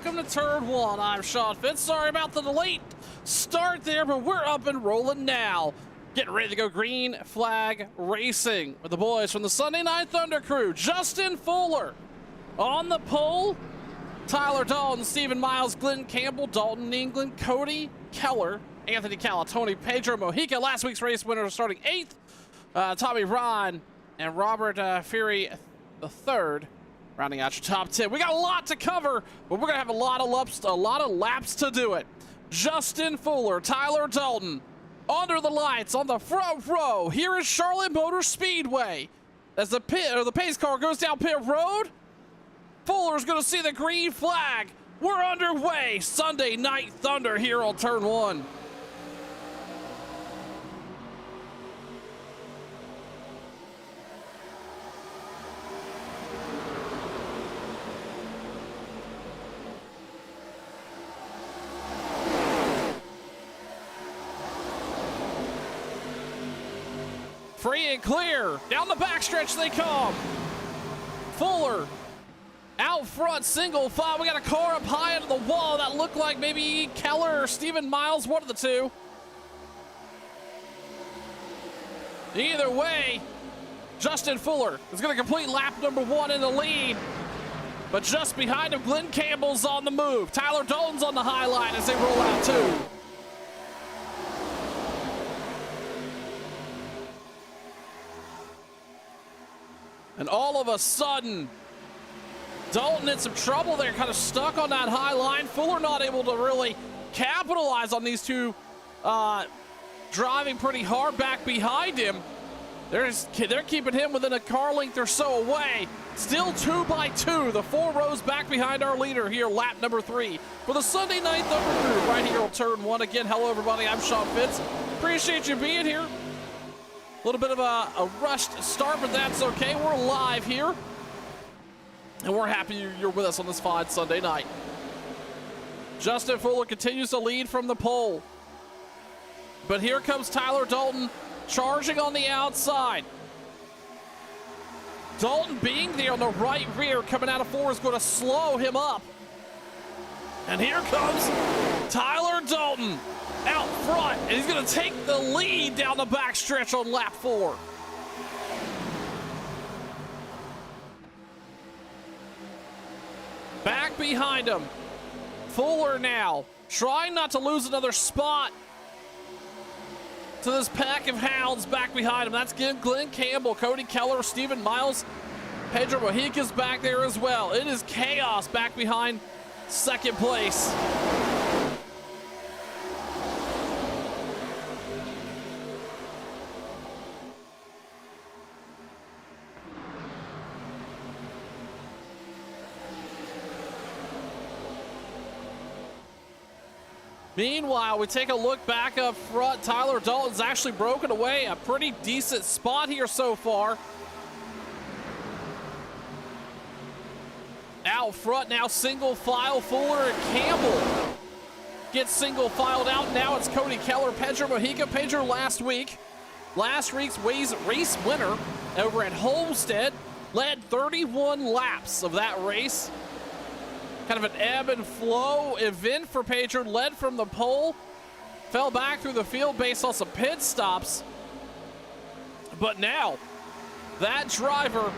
welcome to Turn 1. I'm Sean Fitz. Sorry about the late start there, but we're up and rolling now. Getting ready to go green flag racing with the boys from the Sunday Night Thunder crew. Justin Fuller on the pole. Tyler Dalton, Stephen Miles, Glenn Campbell, Dalton England, Cody Keller, Anthony Calatoni, Pedro Mojica. Last week's race winner starting 8th. Tommy Ryan and Robert Fury the third. Rounding out your top 10. We got a lot to cover, but we're going to have a lot of laps to do it. Justin Fuller, Tyler Dalton, under the lights on the front row. Here is Charlotte Motor Speedway. As the pace car goes down pit road, Fuller's going to see the green flag. We're underway. Sunday Night Thunder here on Turn 1. Free and clear. Down the backstretch they come. Fuller out front, single file. We got a car up high into the wall that looked like maybe Keller or Stephen Miles, one of the two. Either way, Justin Fuller is going to complete lap number 1 in the lead. But just behind him, Glenn Campbell's on the move. Tyler Dalton's on the high line as they roll out too. And all of a sudden, Dalton in some trouble there, kind of stuck on that high line. Fuller not able to really capitalize on these two driving pretty hard back behind him. They're keeping him within a car length or so away. Still 2 by 2, the 4 rows back behind our leader here, lap number 3 for the Sunday Night Thunder crew right here on Turn 1. Again, hello everybody, I'm Sean Fitz. Appreciate you being here. A little bit of a rushed start, but that's okay. We're live here, and we're happy you're with us on this fine Sunday night. Justin Fuller continues to lead from the pole, but here comes Tyler Dalton charging on the outside. Dalton being there on the right rear coming out of 4 is going to slow him up. And here comes Tyler Dalton out front, and he's going to take the lead down the backstretch on lap 4. Back behind him, Fuller now trying not to lose another spot to this pack of hounds back behind him. That's Glenn Campbell, Cody Keller, Stephen Miles, Pedro Mojica's back there as well. It is chaos back behind second place. Meanwhile, we take a look back up front. Tyler Dalton's actually broken away a pretty decent spot here so far. Out front now, single file, Fuller and Campbell gets single filed out. Now it's Cody Keller, Pedro Mojica. Pedro last week's race winner over at Homestead, led 31 laps of that race. Kind of an ebb and flow event for Pedro, led from the pole, fell back through the field based on some pit stops. But now, that driver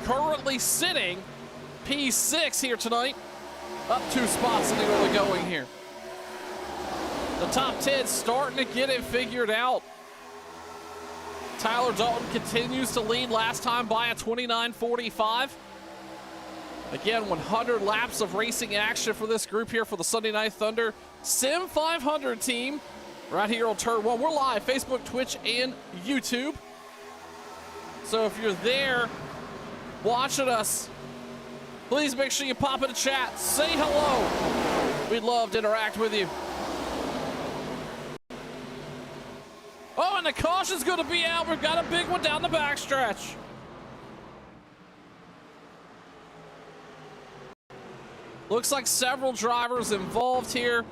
currently sitting P6 here tonight, up 2 spots in the early going here. The top 10 starting to get it figured out. Tyler Dalton continues to lead, last time by a 29:45. Again, 100 laps of racing action for this group here for the Sunday Night Thunder Sim 500 team right here on Turn 1. We're live, Facebook, Twitch, and YouTube. So if you're there watching us, please make sure you pop in the chat, say hello. We'd love to interact with you. Oh, and the caution's going to be out. We've got a big one down the backstretch. Looks like several drivers involved here.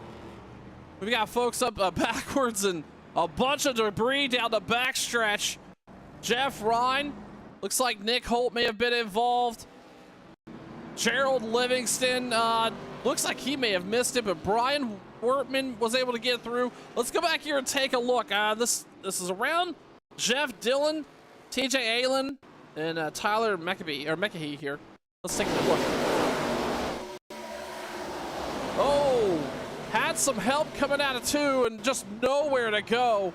We've got folks up backwards and a bunch of debris down the backstretch. Jeff Ryan, looks like Nick Holt may have been involved. Gerald Livingston Looks like he may have missed it, but Brian Wortman was able to get through. Let's go back here and take a look. This is around Jeff Dillon, TJ Allen, and Tyler McAhee here. Let's take a look. Oh, had some help coming out of 2 and just nowhere to go.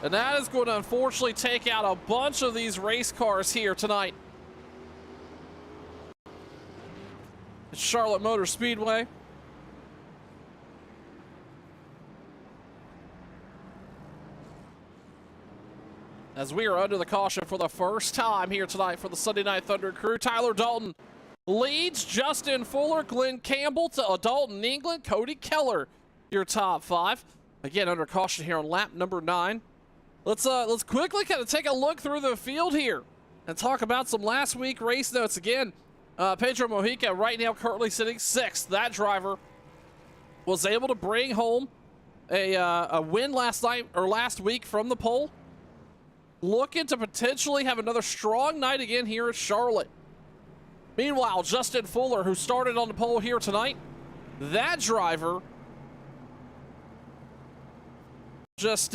And that is going to unfortunately take out a bunch of these race cars here tonight. It's Charlotte Motor Speedway. As we are under the caution for the first time here tonight for the Sunday Night Thunder crew. Tyler Dalton leads, Justin Fuller, Glenn Campbell to Dalton England, Cody Keller, your top 5. Again, under caution here on lap number 9. Let's quickly kind of take a look through the field here and talk about some last week race notes again. Pedro Mojica right now currently sitting 6th. That driver was able to bring home a win last week from the pole. Looking to potentially have another strong night again here at Charlotte. Meanwhile, Justin Fuller, who started on the pole here tonight, that driver just,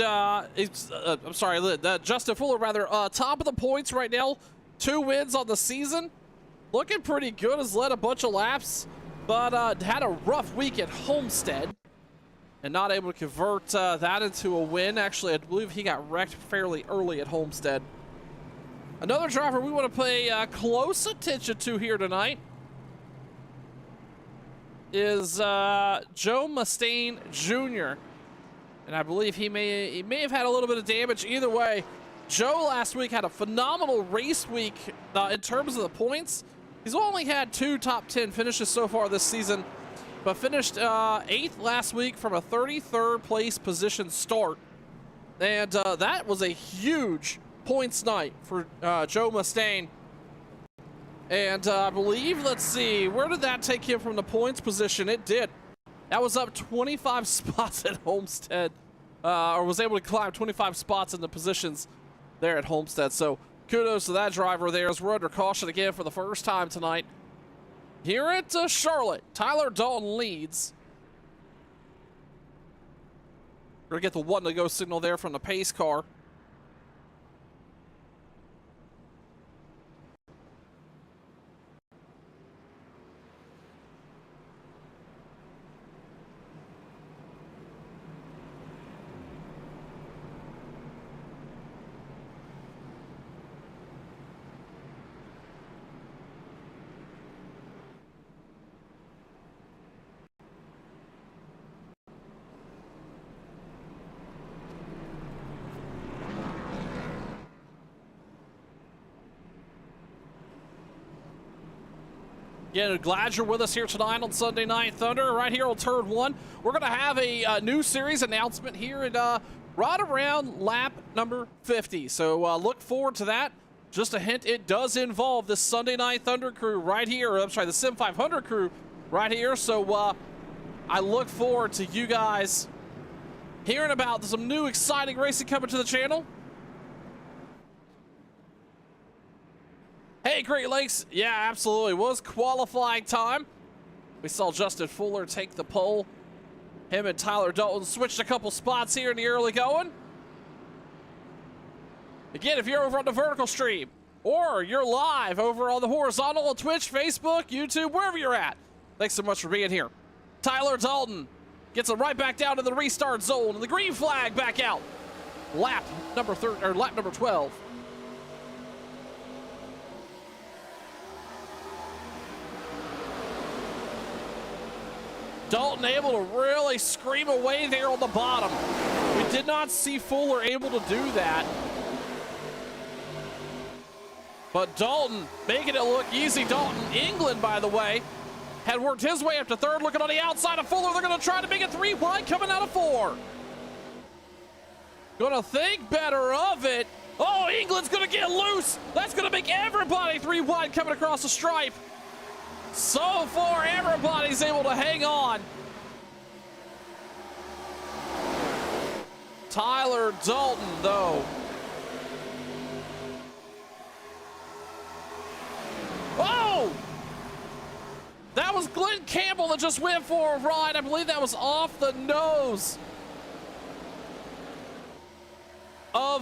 Justin Fuller rather, top of the points right now, 2 wins on the season. Looking pretty good, has led a bunch of laps, but had a rough week at Homestead and not able to convert that into a win. Actually, I believe he got wrecked fairly early at Homestead. Another driver we want to pay close attention to here tonight is Joe Mustaine Jr. And I believe he may have had a little bit of damage. Either way, Joe last week had a phenomenal race week in terms of the points. He's only had 2 top 10 finishes so far this season, but finished 8th last week from a 33rd place position start. And that was a huge points night for Joe Mustaine. And I believe, let's see, where did that take him from the points position? It did. That was up 25 spots at Homestead, or was able to climb 25 spots in the positions there at Homestead. So kudos to that driver there as we're under caution again for the first time tonight. Here at Charlotte, Tyler Dalton leads. We're going to get the 1 to go signal there from the pace car. Again, glad you're with us here tonight on Sunday Night Thunder. Right here on Turn 1, we're going to have a new series announcement here and right around lap number 50. So look forward to that. Just a hint, it does involve the Sunday Night Thunder crew right here. I'm sorry, the Sim 500 crew right here. So I look forward to you guys hearing about some new exciting racing coming to the channel. Hey, Great Lakes. Yeah, absolutely. It was qualifying time. We saw Justin Fuller take the pole. Him and Tyler Dalton switched a couple spots here in the early going. Again, if you're over on the vertical stream or you're live over on the horizontal on Twitch, Facebook, YouTube, wherever you're at, thanks so much for being here. Tyler Dalton gets it right back down to the restart zone and the green flag back out. Lap number 12. Dalton able to really scream away there on the bottom. We did not see Fuller able to do that. But Dalton making it look easy. Dalton England, by the way, had worked his way up to 3rd, looking on the outside of Fuller. They're going to try to make it 3 wide coming out of 4. Going to think better of it. Oh, England's going to get loose. That's going to make everybody 3 wide coming across the stripe. So far, everybody's able to hang on. Tyler Dalton, though. Oh! That was Glenn Campbell that just went for a ride. I believe that was off the nose of,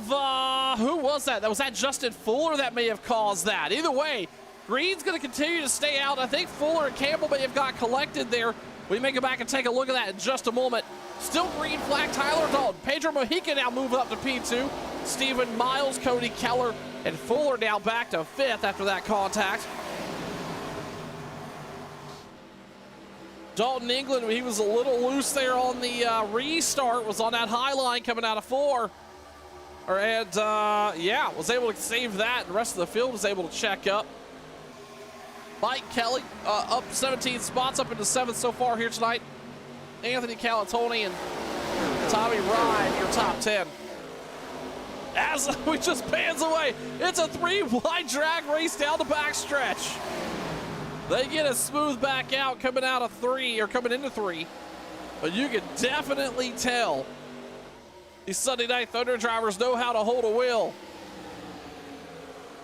who was that? Was that Justin Fuller that may have caused that? Either way, Green's going to continue to stay out. I think Fuller and Campbell may have got collected there. We may go back and take a look at that in just a moment. Still green flag, Tyler Dalton. Pedro Mojica now move up to P2. Stephen Miles, Cody Keller, and Fuller now back to 5th after that contact. Dalton England, he was a little loose there on the restart, was on that high line coming out of 4. Yeah, was able to save that. The rest of the field was able to check up. Mike Kelly up 17 spots, up into 7th so far here tonight. Anthony Calatoni and Tommy Ryan, your top 10. As we just pans away, it's a 3-wide drag race down the backstretch. They get a smooth back out coming out of 3, or coming into 3. But you can definitely tell these Sunday Night Thunder drivers know how to hold a wheel.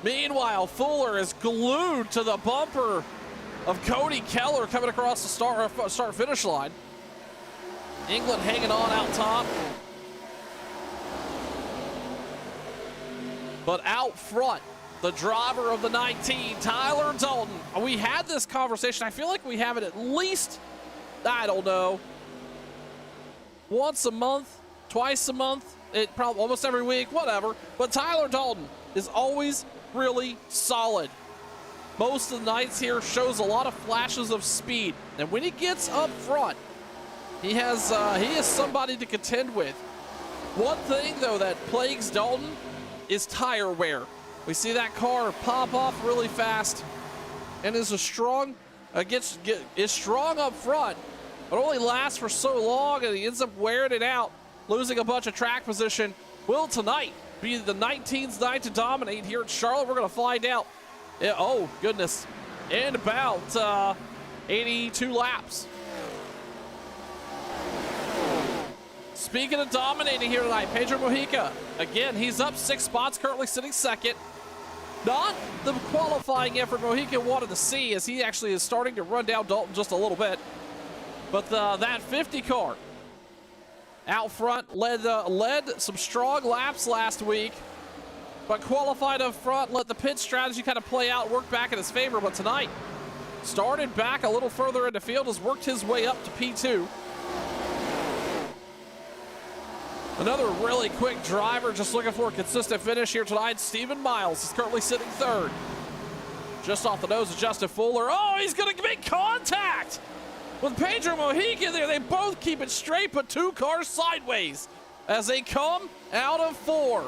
Meanwhile, Fuller is glued to the bumper of Cody Keller coming across the start-finish line. England hanging on out top. But out front, the driver of the 19, Tyler Dalton. We had this conversation. I feel like we have it at least, I don't know, once a month, twice a month, it probably almost every week, whatever. But Tyler Dalton is always really solid. Most of the nights here shows a lot of flashes of speed. And when he gets up front, he is somebody to contend with. One thing, though, that plagues Dalton is tire wear. We see that car pop off really fast and is strong up front, but only lasts for so long, and he ends up wearing it out, losing a bunch of track position. Will tonight be the 19's night to dominate here at Charlotte? We're going to find out. Yeah, oh, goodness. In about 82 laps. Speaking of dominating here tonight, Pedro Mojica, again, he's up 6 spots, currently sitting 2nd. Not the qualifying effort Mojica wanted to see, as he actually is starting to run down Dalton just a little bit. But that 50 car out front led some strong laps last week, but qualified up front, let the pit strategy kind of play out, work back in his favor. But tonight, started back a little further in the field, has worked his way up to P2. Another really quick driver just looking for a consistent finish here tonight. Stephen Miles is currently sitting 3rd. Just off the nose of Justin Fuller. Oh, he's going to make contact with Pedro Mojica there. They both keep it straight, but 2 cars sideways as they come out of 4.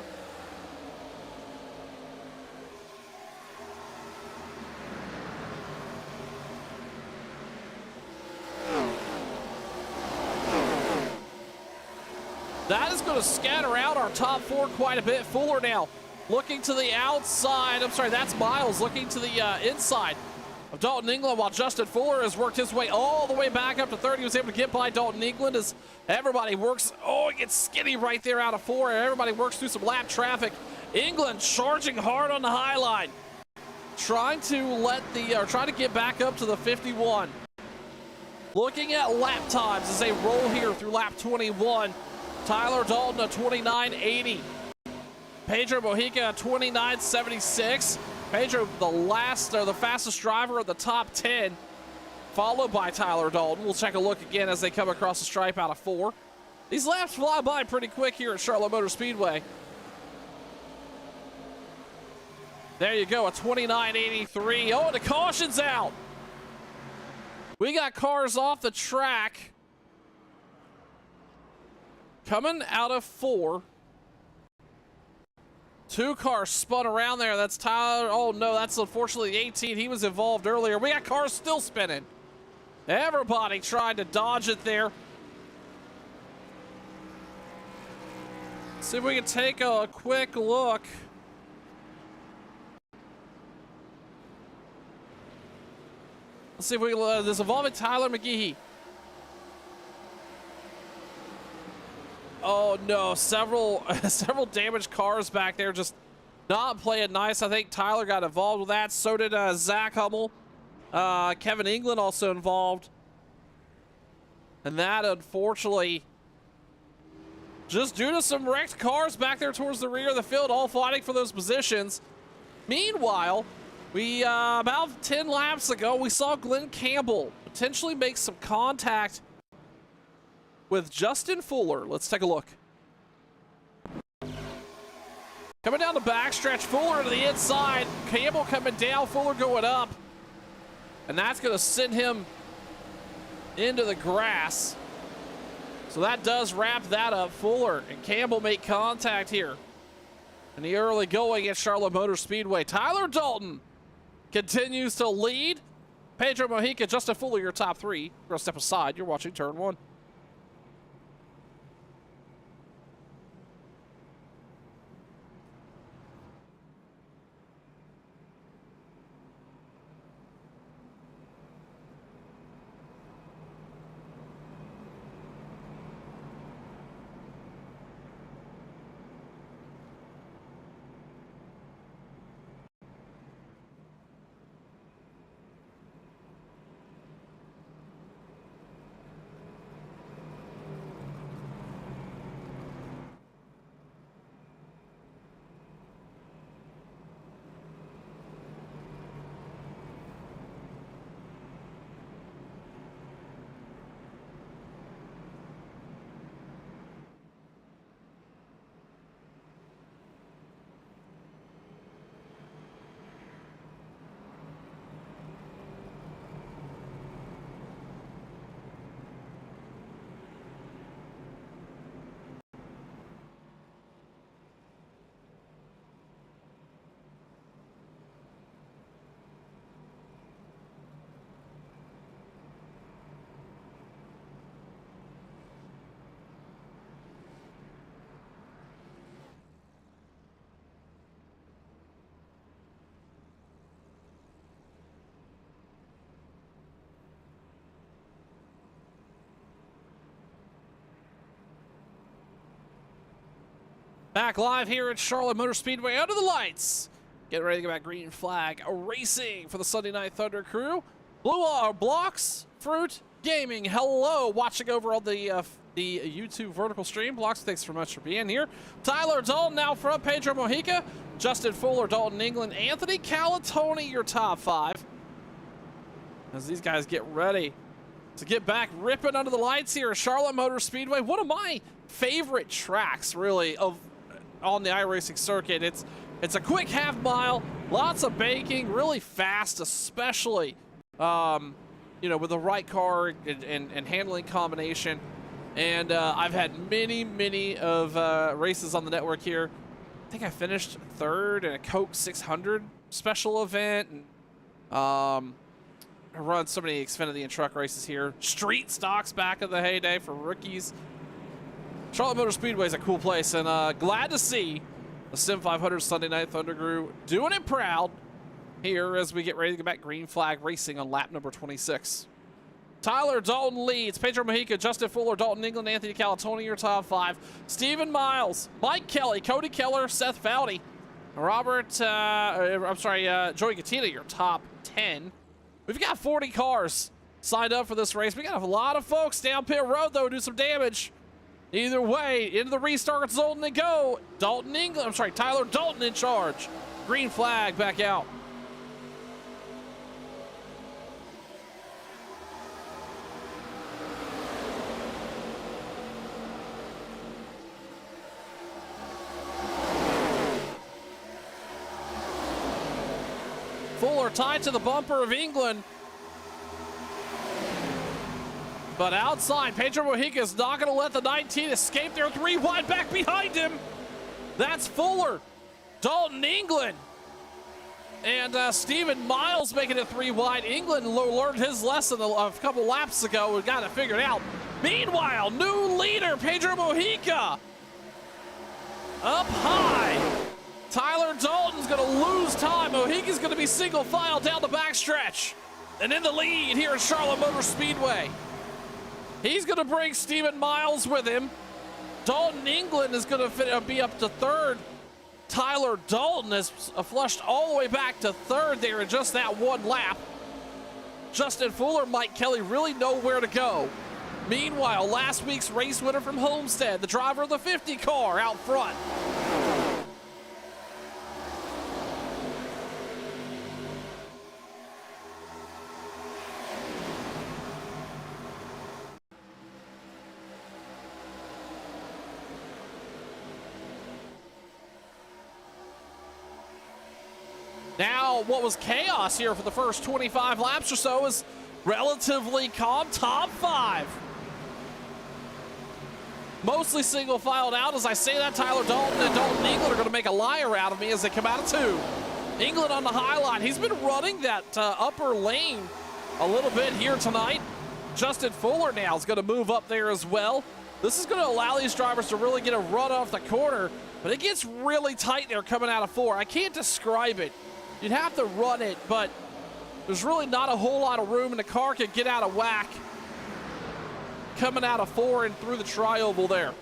That is going to scatter out our top 4 quite a bit. Fuller now looking to the outside. I'm sorry, that's Miles looking to the inside of Dalton England, while Justin Fuller has worked his way all the way back up to 30. He was able to get by Dalton England as everybody works. Oh, it gets skinny right there out of 4. Everybody works through some lap traffic. England charging hard on the high line, trying to get back up to the 51. Looking at lap times as they roll here through lap 21. Tyler Dalton, a 29.80. Pedro Mojica, a 29.76. Pedro, the fastest driver of the top 10, followed by Tyler Dalton. We'll take a look again as they come across the stripe out of 4. These laps fly by pretty quick here at Charlotte Motor Speedway. There you go, a 29.83. Oh, and the caution's out. We got cars off the track coming out of 4. 2 cars spun around there. That's Tyler. Oh, no, that's unfortunately 18. He was involved earlier. We got cars still spinning. Everybody tried to dodge it there. See if we can take a quick look. Let's see if we can, this involving Tyler McGehee. Oh no, several damaged cars back there, just not playing nice. I think Tyler got involved with that. So did Zach Hummel. Kevin England also involved. And that, unfortunately, just due to some wrecked cars back there towards the rear of the field, all fighting for those positions. Meanwhile, we about 10 laps ago, we saw Glenn Campbell potentially make some contact with Justin Fuller. Let's take a look. Coming down the backstretch, Fuller to the inside. Campbell coming down, Fuller going up. And that's going to send him into the grass. So that does wrap that up. Fuller and Campbell make contact here in the early going at Charlotte Motor Speedway. Tyler Dalton continues to lead. Pedro Mojica, Justin Fuller, your top three. We're gonna step aside. You're watching Turn 1. Back live here at Charlotte Motor Speedway under the lights. Getting ready to get back green flag racing for the Sunday Night Thunder crew. Blue Blocks, Fruit Gaming, hello. Watching over on the YouTube vertical stream. Blocks, thanks so much for being here. Tyler Dalton out front, Pedro Mojica, Justin Fuller, Dalton England, Anthony Calatoni, your top five. As these guys get ready to get back ripping under the lights here at Charlotte Motor Speedway. One of my favorite tracks, really, on the iRacing circuit. It's a quick half mile, lots of banking, really fast, especially you know, with the right car and handling combination. And I've had many of races on the network here. I think I finished third in a Coke 600 special event, and I run so many Xfinity and truck races here. Street stocks back in the heyday for rookies. Charlotte Motor Speedway is a cool place, and glad to see the Sim 500 Sunday Night Thunder crew doing it proud here as we get ready to get back green flag racing on lap number 26. Tyler Dalton leads. Pedro Mojica, Justin Fuller, Dalton England, Anthony Calatoni, your top five. Stephen Miles, Mike Kelly, Cody Keller, Seth Foudy, Joey Gatina, your top 10. We've got 40 cars signed up for this race. We got a lot of folks down pit road, though, do some damage. Either way, into the restart zone they go. Tyler Dalton in charge. Green flag back out. Fuller tied to the bumper of England. But outside, Pedro Mojica is not going to let the 19 escape there. 3 wide back behind him. That's Fuller, Dalton England, and Stephen Miles making it 3 wide. England learned his lesson a couple laps ago. We got it figured out. Meanwhile, new leader, Pedro Mojica, up high. Tyler Dalton's going to lose time. Mojica's going to be single file down the backstretch. And in the lead here at Charlotte Motor Speedway. He's going to bring Stephen Miles with him. Dalton England is going to be up to third. Tyler Dalton has flushed all the way back to third there in just that one lap. Justin Fuller, Mike Kelly really know where to go. Meanwhile, last week's race winner from Homestead, the driver of the 50 car out front. Now, what was chaos here for the first 25 laps or so is relatively calm top 5. Mostly single filed out. As I say that, Tyler Dalton and Dalton England are going to make a liar out of me as they come out of 2. England on the high line. He's been running that upper lane a little bit here tonight. Justin Fuller now is going to move up there as well. This is going to allow these drivers to really get a run off the corner, but it gets really tight there coming out of 4. I can't describe it. You'd have to run it, but there's really not a whole lot of room, and the car could get out of whack coming out of 4 and through the tri-oval there.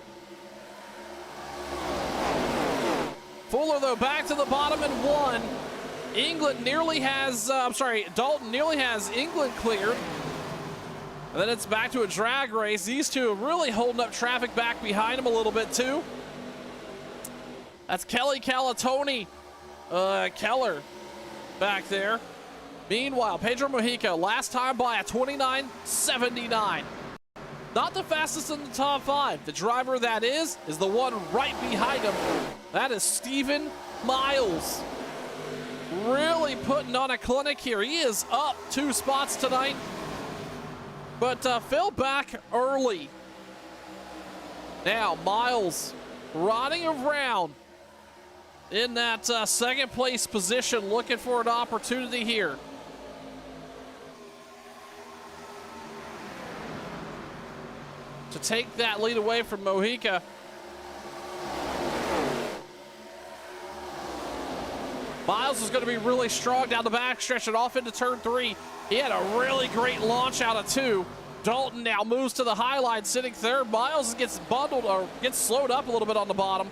Fuller, though, back to the bottom in 1. England nearly has, Dalton nearly has England cleared. And then it's back to a drag race. These two are really holding up traffic back behind them a little bit, too. That's Kelly Calatoni, Keller back there. Meanwhile, Pedro Mojica, last time by a 29.79. Not the fastest in the top 5. The driver that is the one right behind him. That is Stephen Miles. Really putting on a clinic here. He is up 2 spots tonight, but fell back early. Now, Miles riding around in that second place position, looking for an opportunity here. To take that lead away from Mojica. Miles is going to be really strong down the backstretch and off into turn 3. He had a really great launch out of 2. Dalton now moves to the high line, sitting 3rd. Miles gets bundled or gets slowed up a little bit on the bottom.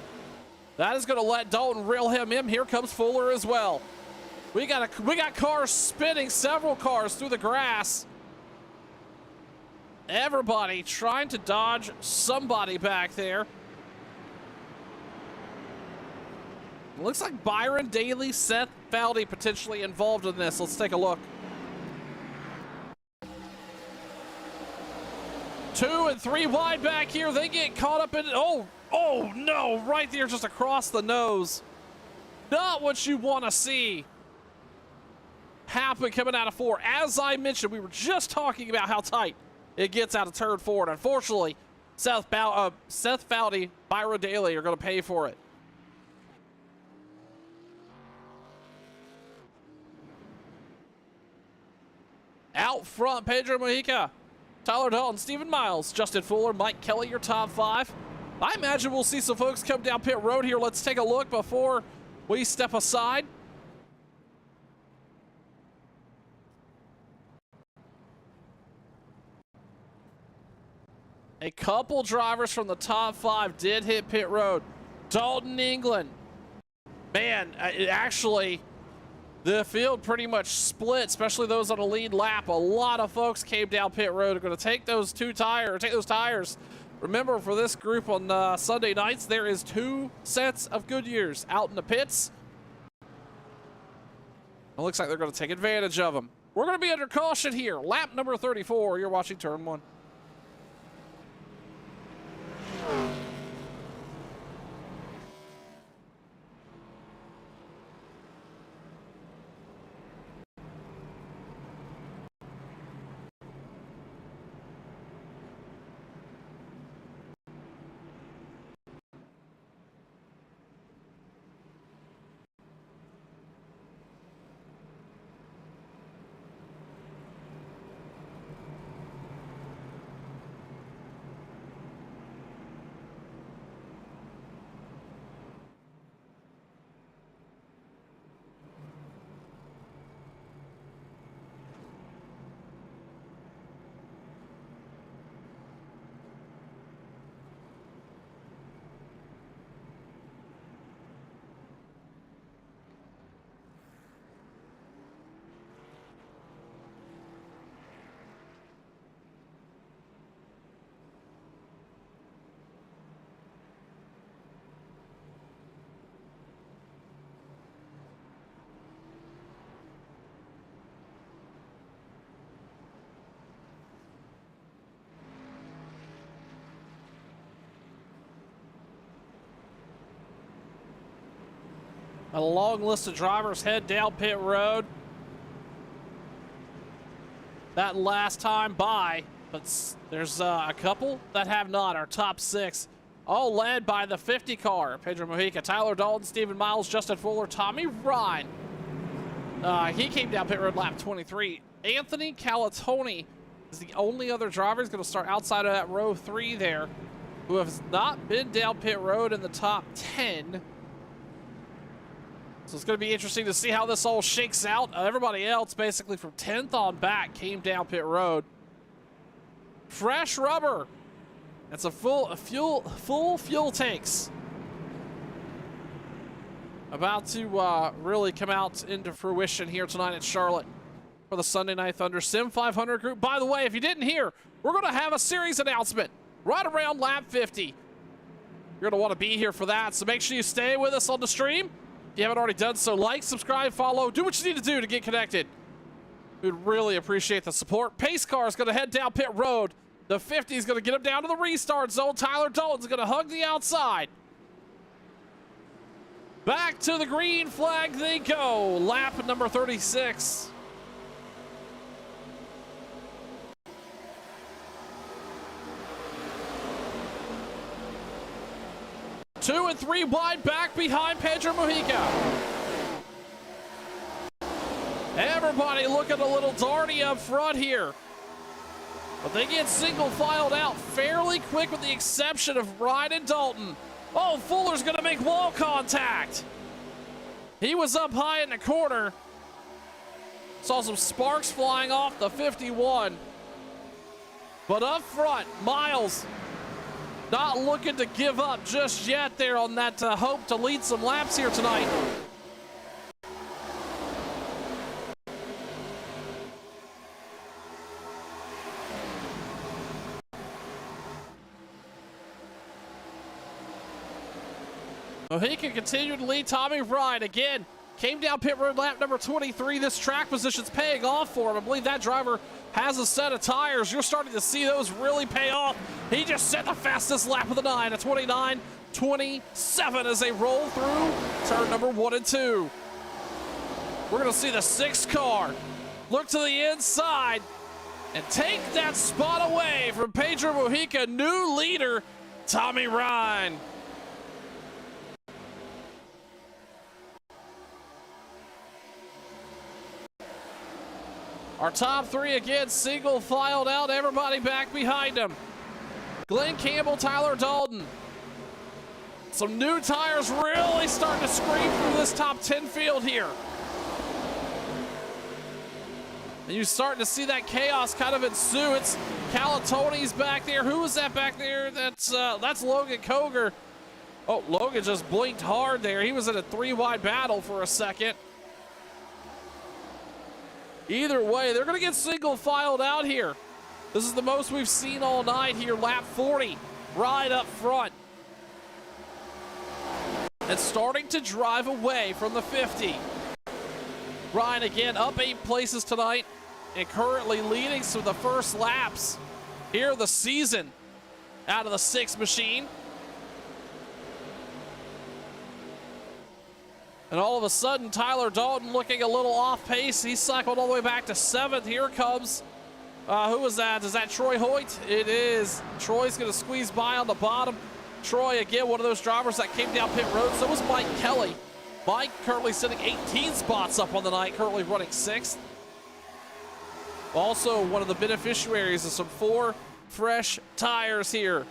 That is going to let Dalton reel him in. Here comes Fuller as well. We got cars spinning, several cars through the grass. Everybody trying to dodge somebody back there. Looks like Byron Daly, Seth Faldy potentially involved in this. Let's take a look. 2 and 3 wide back here. They get caught up in it. Oh no, right there just across the nose. Not what you want to see happen coming out of 4. As I mentioned, we were just talking about how tight it gets out of turn 4. And unfortunately, Seth Faldy, Byron Daly are going to pay for it. Out front, Pedro Mojica, Tyler Dalton, Stephen Miles, Justin Fuller, Mike Kelly, your top 5. I imagine we'll see some folks come down pit road here. Let's take a look before we step aside. A couple drivers from the top 5 did hit pit road. Dalton England. Man, actually, the field pretty much split, especially those on the lead lap. A lot of folks came down pit road. Are going to take those tires. Remember, for this group on Sunday nights, there is 2 sets of Goodyears out in the pits. It looks like they're going to take advantage of them. We're going to be under caution here. Lap number 34. You're watching Turn 1. A long list of drivers head down pit road. That last time by, but there's a couple that have not. Our top 6, all led by the 50 car. Pedro Mujica, Tyler Dalton, Stephen Miles, Justin Fuller, Tommy Ryan. He came down pit road lap 23. Anthony Calatoni is the only other driver who's going to start outside of that row 3 there, who has not been down pit road in the top 10. So it's going to be interesting to see how this all shakes out. Everybody else, basically from 10th on back, came down pit road. Fresh rubber. It's a full fuel tanks. About to really come out into fruition here tonight at Charlotte for the Sunday Night Thunder Sim 500 group. By the way, if you didn't hear, we're going to have a series announcement right around lap 50. You're going to want to be here for that, so make sure you stay with us on the stream. If you haven't already done so, like, subscribe, follow, do what you need to do to get connected. We'd really appreciate the support. Pace car is going to head down pit road. The 50 is going to get him down to the restart zone. Tyler Dalton's going to hug the outside. Back to the green flag they go. Lap number 36. Two and 3 wide back behind Pedro Mujica. Everybody looking a little darty up front here. But they get single filed out fairly quick with the exception of Ryan and Dalton. Oh, Fuller's gonna make wall contact. He was up high in the corner. Saw some sparks flying off the 51. But up front, Miles not looking to give up just yet there on that hope to lead some laps here tonight. Mujica continued to lead Tommy Ryan. Again, came down pit road lap number 23. This track position's paying off for him. I believe that driver has a set of tires. You're starting to see those really pay off. He just set the fastest lap of the night, a 29:27 as they roll through turn number 1 and 2. We're going to see the 6 car look to the inside and take that spot away from Pedro Mujica, new leader, Tommy Ryan. Our top 3 again, single filed out, everybody back behind him. Glenn Campbell, Tyler Dalton. Some new tires really starting to scream through this top 10 field here. And you're starting to see that chaos kind of ensue. It's Calatoni's back there. Who was that back there? That's Logan Koger. Oh, Logan just blinked hard there. He was in a 3-wide battle for a second. Either way, they're going to get single filed out here. This is the most we've seen all night here. Lap 40, right up front. And starting to drive away from the 50. Ryan again up 8 places tonight and currently leading some of the first laps here of the season out of the 6 machine. And all of a sudden, Tyler Dalton looking a little off pace. He cycled all the way back to 7th. Here comes, who was that? Is that Troy Hoyt? It is. Troy's going to squeeze by on the bottom. Troy, again, one of those drivers that came down pit road. So was Mike Kelly. Mike currently sitting 18 spots up on the night, currently running 6th. Also, one of the beneficiaries of some 4 fresh tires here.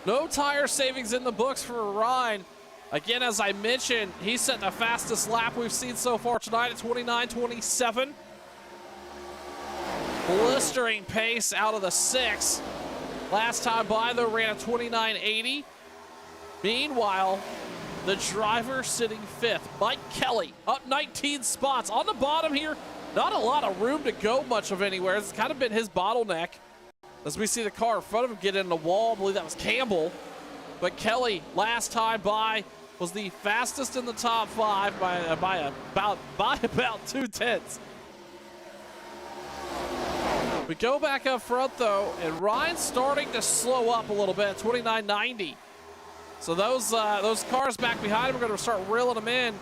No tire savings in the books for Ryan. Again, as I mentioned, he's set the fastest lap we've seen so far tonight at 29:27. Blistering pace out of the 6. Last time by, though, ran a 29:80. Meanwhile, the driver sitting 5th, Mike Kelly, up 19 spots. On the bottom here, not a lot of room to go much of anywhere. It's kind of been his bottleneck. As we see the car in front of him get in the wall, I believe that was Campbell. But Kelly, last time by, was the fastest in the top 5 by about 2 tenths. We go back up front, though, and Ryan's starting to slow up a little bit, 29.90. So those cars back behind him are going to start reeling them in.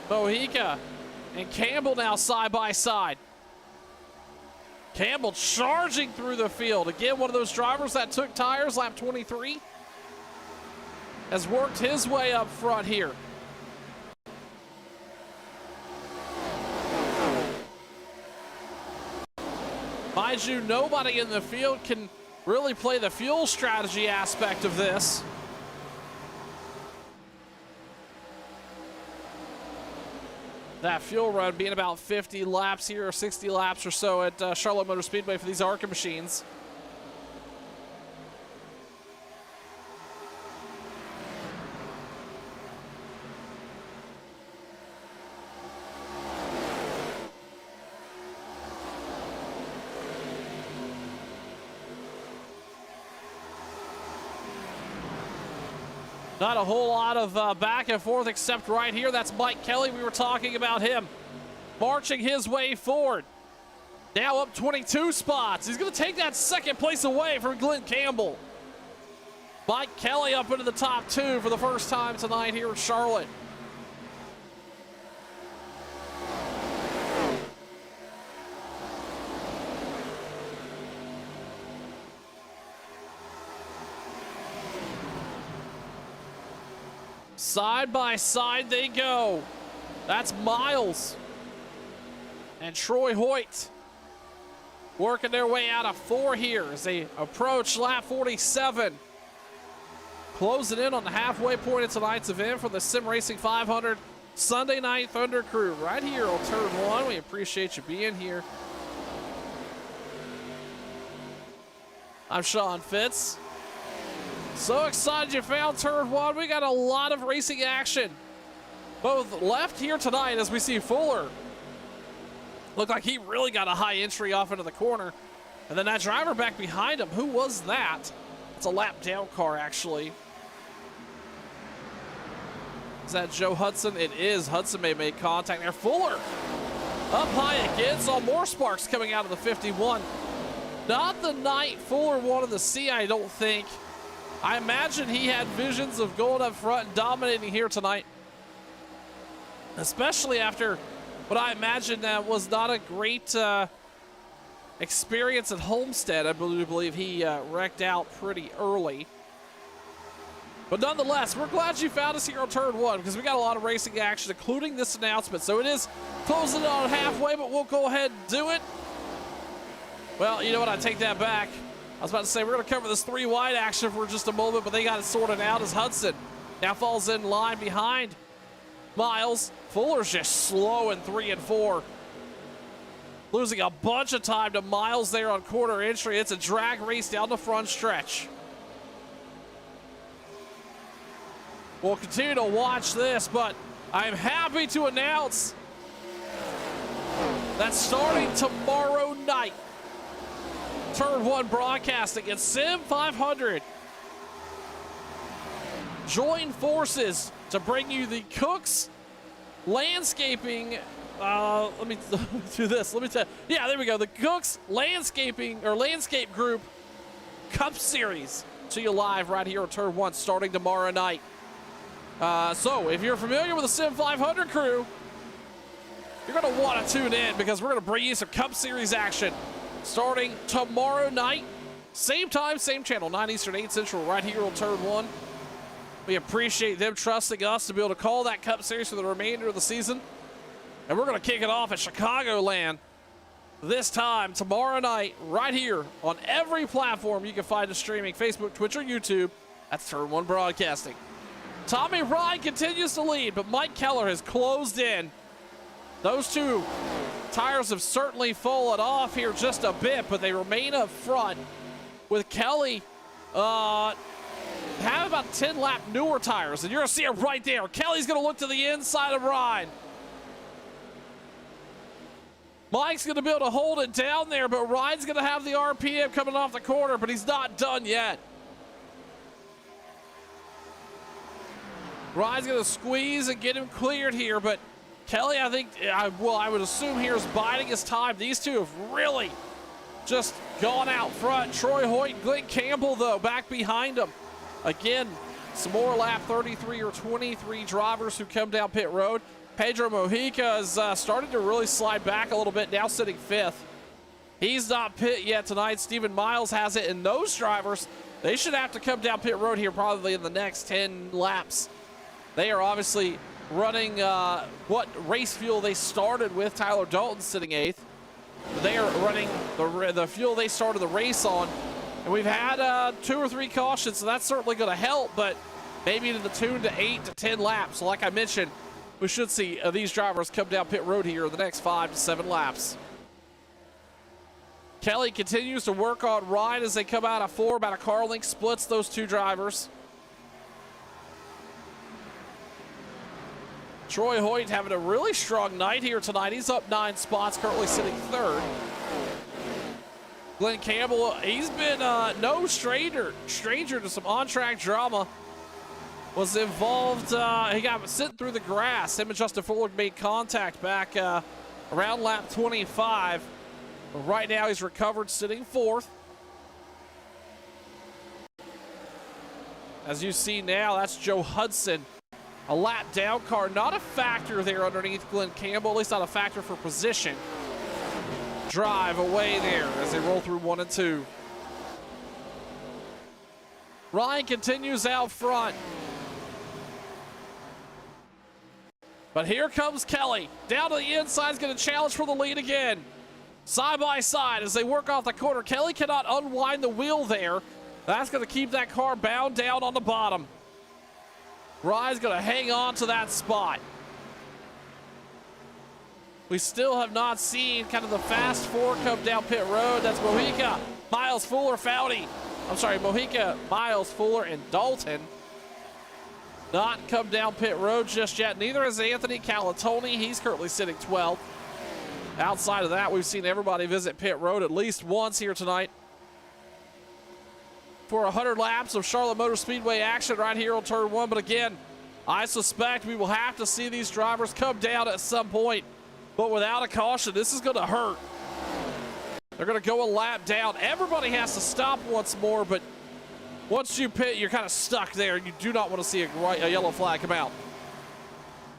Mojica and Campbell now side by side. Campbell charging through the field. Again, one of those drivers that took tires, lap 23, has worked his way up front here. Mind you, nobody in the field can really play the fuel strategy aspect of this. That fuel run being about 50 laps here, or 60 laps or so at Charlotte Motor Speedway for these ARCA machines. Not a whole lot of back and forth except right here. That's Mike Kelly. We were talking about him marching his way forward. Now up 22 spots. He's going to take that second place away from Glenn Campbell. Mike Kelly up into the top two for the first time tonight here in Charlotte. Side by side they go. That's Miles and Troy Hoyt working their way out of 4 here as they approach lap 47. Closing in on the halfway point of tonight's event for the Sim Racing 500 Sunday Night Thunder crew right here on Turn 1. We appreciate you being here. I'm Sean Fitz. So excited you found Turn 1. We got a lot of racing action. Both left here tonight as we see Fuller. Looked like he really got a high entry off into the corner. And then that driver back behind him, who was that? It's a lap down car, actually. Is that Joe Hudson? It is. Hudson may make contact there. Fuller up high again. Saw more sparks coming out of the 51. Not the night Fuller wanted to see, I don't think. I imagine he had visions of going up front and dominating here tonight. Especially after what I imagine was not a great experience at Homestead. I believe he wrecked out pretty early. But nonetheless, we're glad you found us here on Turn 1 because we got a lot of racing action, including this announcement. So it is closing it on halfway, but we'll go ahead and do it. Well, you know what? I take that back. I was about to say we're going to cover this 3 wide action for just a moment, but they got it sorted out as Hudson now falls in line behind Miles. Fuller's just slow in 3 and 4. Losing a bunch of time to Miles there on quarter entry. It's a drag race down the front stretch. We'll continue to watch this, but I'm happy to announce that starting tomorrow night, Turn 1 broadcasting at Sim 500 join forces to bring you the Cooks Landscaping. Let me do this. Let me tell you. Yeah, there we go. The Cooks Landscaping or Landscape Group Cup Series to you live right here on Turn 1 starting tomorrow night. So if you're familiar with the Sim 500 crew, you're going to want to tune in because we're going to bring you some Cup Series action starting tomorrow night. Same time, same channel, 9 Eastern, 8 Central, right here on Turn 1. We appreciate them trusting us to be able to call that Cup Series for the remainder of the season. And we're going to kick it off at Chicagoland this time, tomorrow night, right here on every platform you can find us streaming, Facebook, Twitch, or YouTube. That's Turn 1 Broadcasting. Tommy Ryan continues to lead, but Mike Keller has closed in. Those two tires have certainly fallen off here just a bit, but they remain up front with Kelly have about 10 lap newer tires, and you're gonna see it right there. Kelly's gonna look to the inside of Ryan. Mike's gonna be able to hold it down there, but Ryan's gonna have the RPM coming off the corner, but he's not done yet. Ryan's gonna squeeze and get him cleared here, but Kelly, I think, well, I would assume here is biding his time. These two have really just gone out front. Troy Hoyt and Glenn Campbell, though, back behind him. Again, some more lap 33 or 23 drivers who come down pit road. Pedro Mojica has started to really slide back a little bit, now sitting 5th. He's not pit yet tonight. Stephen Miles has it, and those drivers, they should have to come down pit road here probably in the next 10 laps. They are obviously running what race fuel they started with. Tyler Dalton sitting 8th. They are running the fuel they started the race on. And we've had 2 or 3 cautions, so that's certainly going to help, but maybe to the tune to 8 to 10 laps. So like I mentioned, we should see these drivers come down pit road here in the next 5 to 7 laps. Kelly continues to work on Ryan as they come out of 4. About a car length splits those two drivers. Troy Hoyt having a really strong night here tonight. He's up 9 spots, currently sitting 3rd. Glenn Campbell, he's been no stranger to some on-track drama. Was involved, he got sitting through the grass. Him and Justin Fuller made contact back around lap 25. But right now he's recovered, sitting 4th. As you see now, that's Joe Hudson. A lap down car, not a factor there underneath Glenn Campbell, at least not a factor for position. Drive away there as they roll through 1 and 2. Ryan continues out front. But here comes Kelly. Down to the inside, is going to challenge for the lead again. Side by side as they work off the corner. Kelly cannot unwind the wheel there. That's going to keep that car bound down on the bottom. Ryan's going to hang on to that spot. We still have not seen kind of the fast 4 come down pit road. That's Mojica, Miles, Fuller, Foudy. I'm sorry, Mojica, Miles, Fuller, and Dalton. Not come down pit road just yet. Neither has Anthony Calatoni. He's currently sitting 12th. Outside of that, we've seen everybody visit pit road at least once here tonight. For 100 laps of Charlotte Motor Speedway action right here on turn 1. But again, I suspect we will have to see these drivers come down at some point. But without a caution, this is going to hurt. They're going to go a lap down. Everybody has to stop once more, but once you pit, you're kind of stuck there. You do not want to see a yellow flag come out.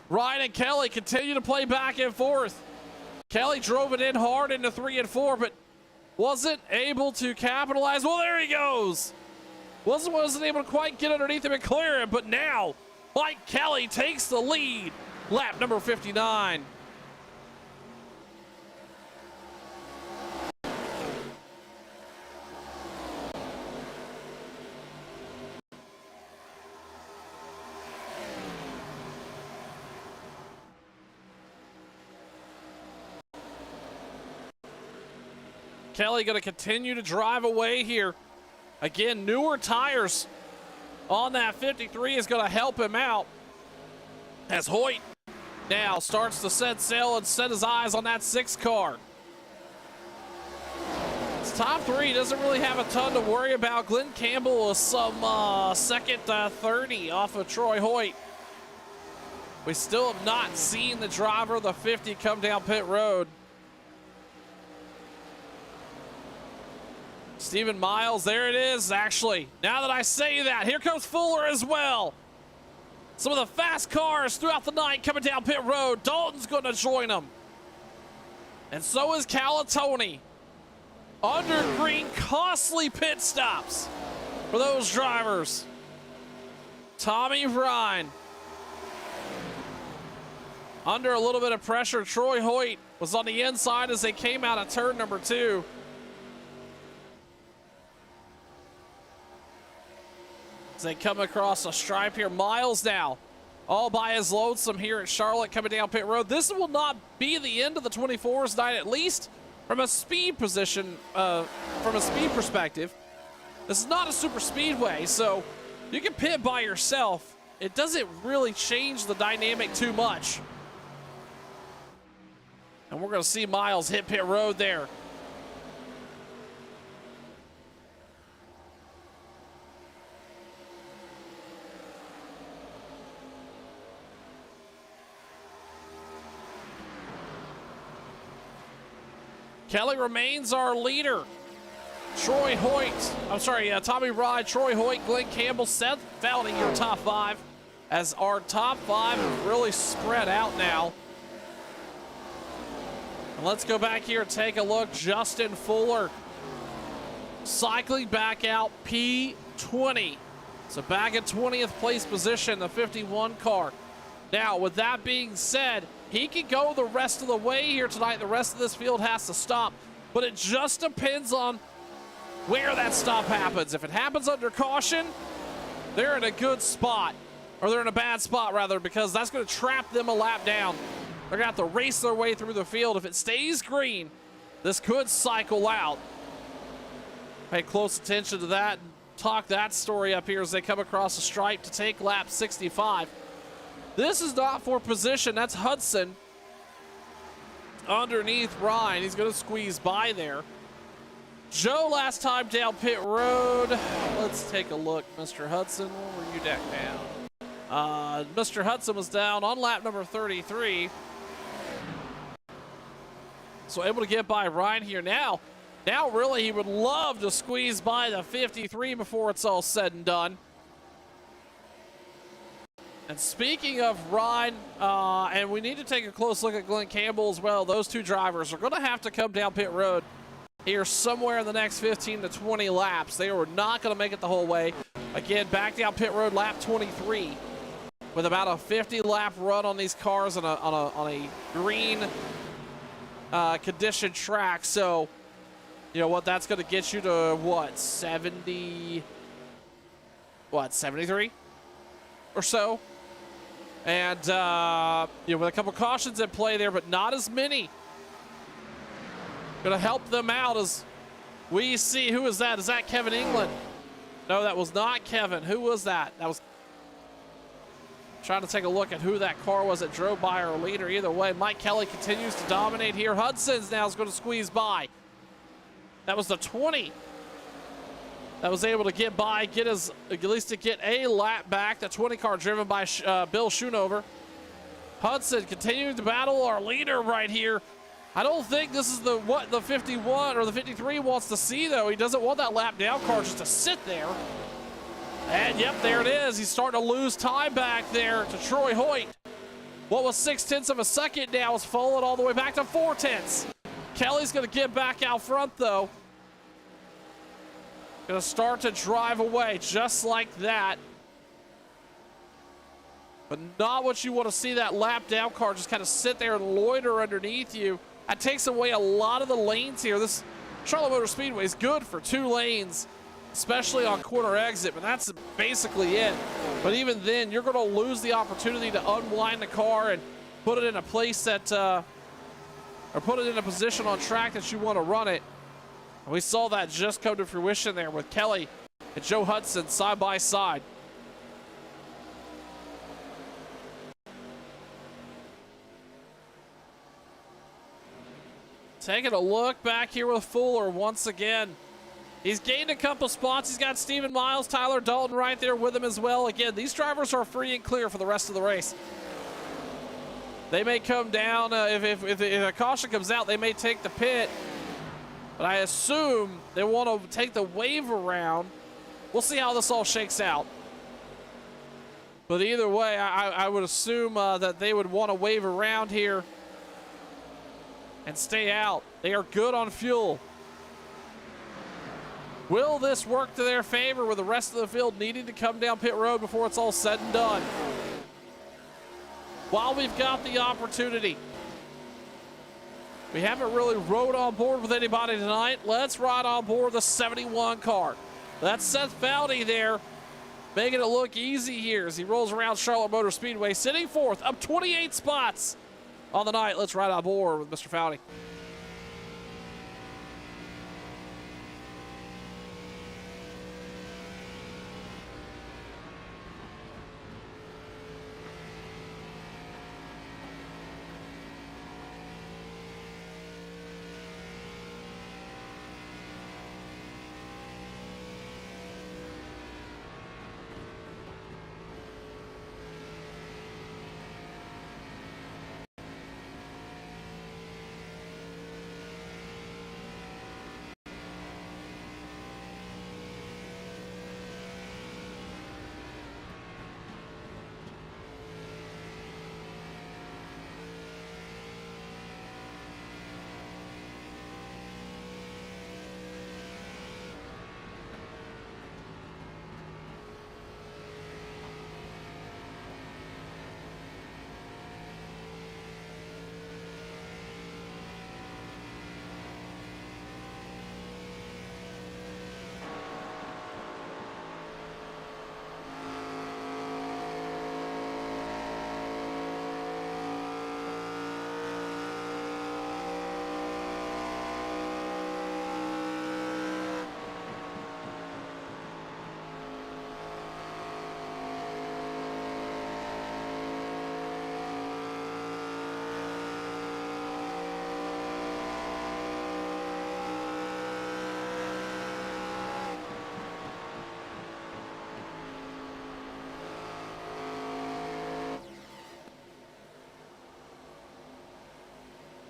Ryan and Kelly continue to play back and forth. Kelly drove it in hard into 3 and 4, but wasn't able to capitalize. Well, there he goes. Wasn't able to quite get underneath him and clear him, but now Mike Kelly takes the lead. Lap number 59. Kelly going to continue to drive away here. Again, newer tires on that 53 is going to help him out. As Hoyt now starts to set sail and set his eyes on that 6 car. His top 3 doesn't really have a ton to worry about. Glenn Campbell is some second 30 off of Troy Hoyt. We still have not seen the driver of the 50 come down pit road. Stephen Miles, there it is, actually. Now that I say that, here comes Fuller as well. Some of the fast cars throughout the night coming down pit road. Dalton's going to join them. And so is Calatoni. Under green, costly pit stops for those drivers. Tommy Ryan. Under a little bit of pressure, Troy Hoyt was on the inside as they came out of turn number 2. As they come across a stripe here. Miles now all by his lonesome here at Charlotte coming down pit road. This will not be the end of the 24s night, at least from a speed position, from a speed perspective. This is not a super speedway, so you can pit by yourself. It doesn't really change the dynamic too much. And we're going to see Miles hit pit road there. Kelly remains our leader. Troy Hoyt, Tommy Ride, Troy Hoyt, Glenn Campbell, Seth Feldy, your top 5. As our top 5 is really spread out now. And let's go back here and take a look. Justin Fuller cycling back out P20. So back in 20th place position, the 51 car. Now, with that being said, he can go the rest of the way here tonight. The rest of this field has to stop. But it just depends on where that stop happens. If it happens under caution, they're in a good spot. Or they're in a bad spot, rather, because that's going to trap them a lap down. They're going to have to race their way through the field. If it stays green, this could cycle out. Pay close attention to that and talk that story up here as they come across the stripe to take lap 65. This is not for position. That's Hudson underneath Ryan. He's going to squeeze by there. Joe last time down pit road. Let's take a look, Mr. Hudson. Where were you down? Mr. Hudson was down on lap number 33. So able to get by Ryan here now. Now really he would love to squeeze by the 53 before it's all said and done. And speaking of Ryan, and we need to take a close look at Glenn Campbell as well. Those two drivers are going to have to come down pit road here somewhere in the next 15 to 20 laps. They are not going to make it the whole way. Again, back down pit road, lap 23. With about a 50-lap run on these cars on a green conditioned track. So, you know what, that's going to get you to, what, 73 or so? And, you know, with a couple cautions in play there, but not as many. Going to help them out as we see, who is that? Is that Kevin England? No, that was not Kevin. Who was that? That was... Trying to take a look at who that car was that drove by our leader. Either way, Mike Kelly continues to dominate here. Hudson's now is going to squeeze by. That was the 20 that was able to get by, at least to get a lap back. The 20 car driven by Bill Schoonover. Hudson continuing to battle our leader right here. I don't think this is what the 51 or the 53 wants to see, though. He doesn't want that lap down car just to sit there. And yep, there it is. He's starting to lose time back there to Troy Hoyt. What was 0.6 of a second now is falling all the way back to 0.4. Kelly's going to get back out front, though. Going to start to drive away just like that. But not what you want to see, that lap down car just kind of sit there and loiter underneath you. That takes away a lot of the lanes here. This Charlotte Motor Speedway is good for 2 lanes, especially on corner exit, but that's basically it. But even then, you're going to lose the opportunity to unwind the car and put it in a place that, or put it in a position on track that you want to run it. And we saw that just come to fruition there with Kelly and Joe Hudson side by side. Taking a look back here with Fuller once again. He's gained a couple spots. He's got Steven Miles, Tyler Dalton right there with him as well. Again, these drivers are free and clear for the rest of the race. They may come down, if a caution comes out, they may take the pit. But I assume they want to take the wave around. We'll see how this all shakes out. But either way, I would assume that they would want to wave around here and stay out. They are good on fuel. Will this work to their favor with the rest of the field needing to come down pit road before it's all said and done? While we've got the opportunity, we haven't really rode on board with anybody tonight. Let's ride on board the 71 car. That's Seth Feldy there, making it look easy here as he rolls around Charlotte Motor Speedway, sitting fourth, up 28 spots on the night. Let's ride on board with Mr. Feldy.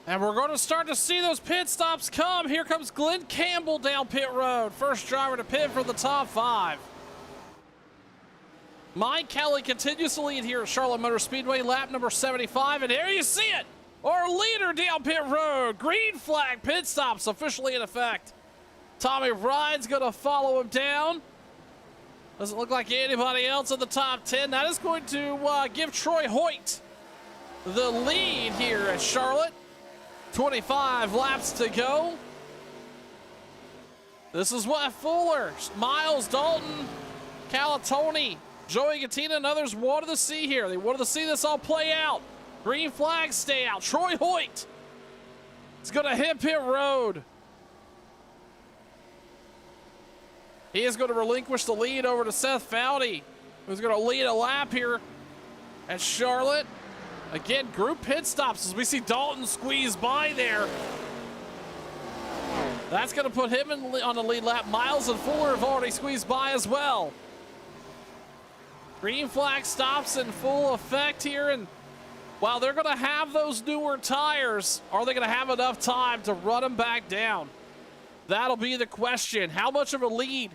And we're going to start to see those pit stops come. Here comes Glenn Campbell down pit road. First driver to pit for the top 5. Mike Kelly continues to lead here at Charlotte Motor Speedway, lap number 75. And there you see it. Our leader down pit road. Green flag pit stops officially in effect. Tommy Ryan's going to follow him down. Doesn't look like anybody else in the top 10. That is going to give Troy Hoyt the lead here at Charlotte. 25 laps to go. This is what Fuller, Miles, Dalton, Calatoni, Joey Gattina, and others wanted to see here. They wanted to see this all play out. Green flag stay out. Troy Hoyt is going to hit pit road. He is going to relinquish the lead over to Seth Foudy, who's going to lead a lap here at Charlotte. Again, group pit stops as we see Dalton squeeze by there. That's going to put him on the lead lap. Miles and Fuller have already squeezed by as well. Green flag stops in full effect here, and while they're going to have those newer tires, are they going to have enough time to run them back down? That'll be the question. How much of a lead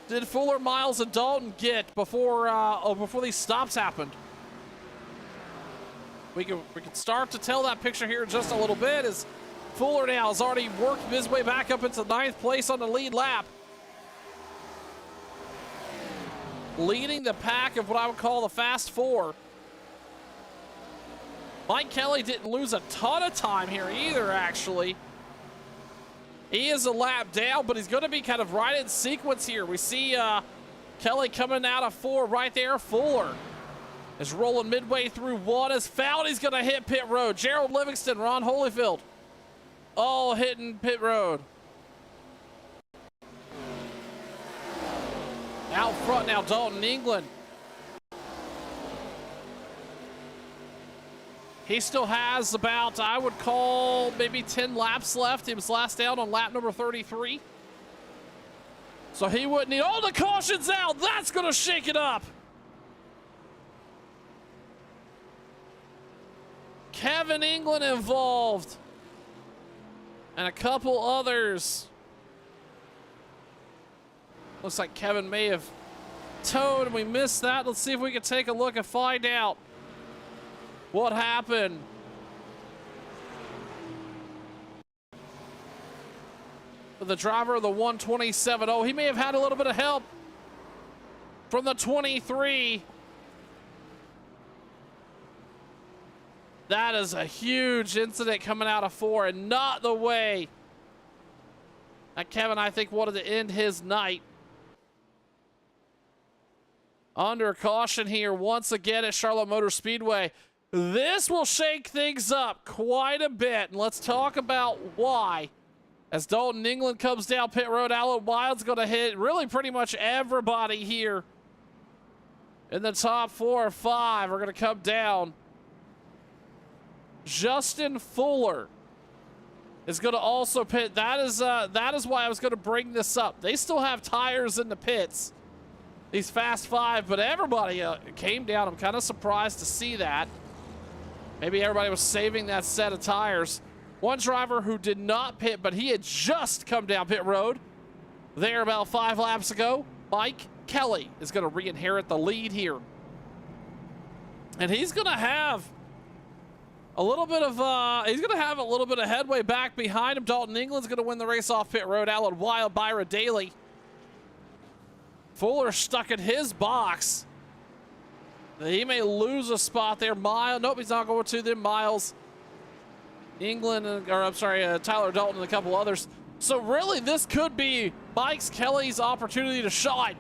did Fuller, Miles, and Dalton get before these stops happened? We can start to tell that picture here in just a little bit, as Fuller now has already worked his way back up into 9th place on the lead lap. Leading the pack of what I would call the Fast Four. Mike Kelly didn't lose a ton of time here either, actually. He is a lap down, but he's going to be kind of right in sequence here. We see Kelly coming out of 4 right there. Fuller is rolling midway through 1 as Foudy's going to hit pit road. Gerald Livingston, Ron Holyfield, all hitting pit road. Out front now, Dalton England. He still has about, I would call, maybe 10 laps left. He was last out on lap number 33. So he wouldn't need all the cautions out. That's going to shake it up. Kevin England involved. And a couple others. Looks like Kevin may have towed and we missed that. Let's see if we can take a look and find out what happened. For the driver of the 127.0, he may have had a little bit of help from the 23. That is a huge incident coming out of 4, and not the way that Kevin, I think, wanted to end his night. Under caution here once again at Charlotte Motor Speedway. This will shake things up quite a bit, and let's talk about why. As Dalton England comes down pit road, Alan Wild's going to hit really pretty much everybody here in the top 4 or 5 are going to come down. Justin Fuller is going to also pit. That is why I was going to bring this up. They still have tires in the pits, these Fast 5, but everybody came down. I'm kind of surprised to see that. Maybe everybody was saving that set of tires. One driver who did not pit, but he had just come down pit road there about 5 laps ago. Mike Kelly is going to re-inherit the lead here. And he's going to have a little bit of headway back behind him. Dalton England's going to win the race off pit road. Alan Wild, Byra Daly. Fuller stuck in his box. He may lose a spot there. Nope, he's not going to. Then Miles, England, Tyler Dalton and a couple others. So really, this could be Mike Kelly's opportunity to shine.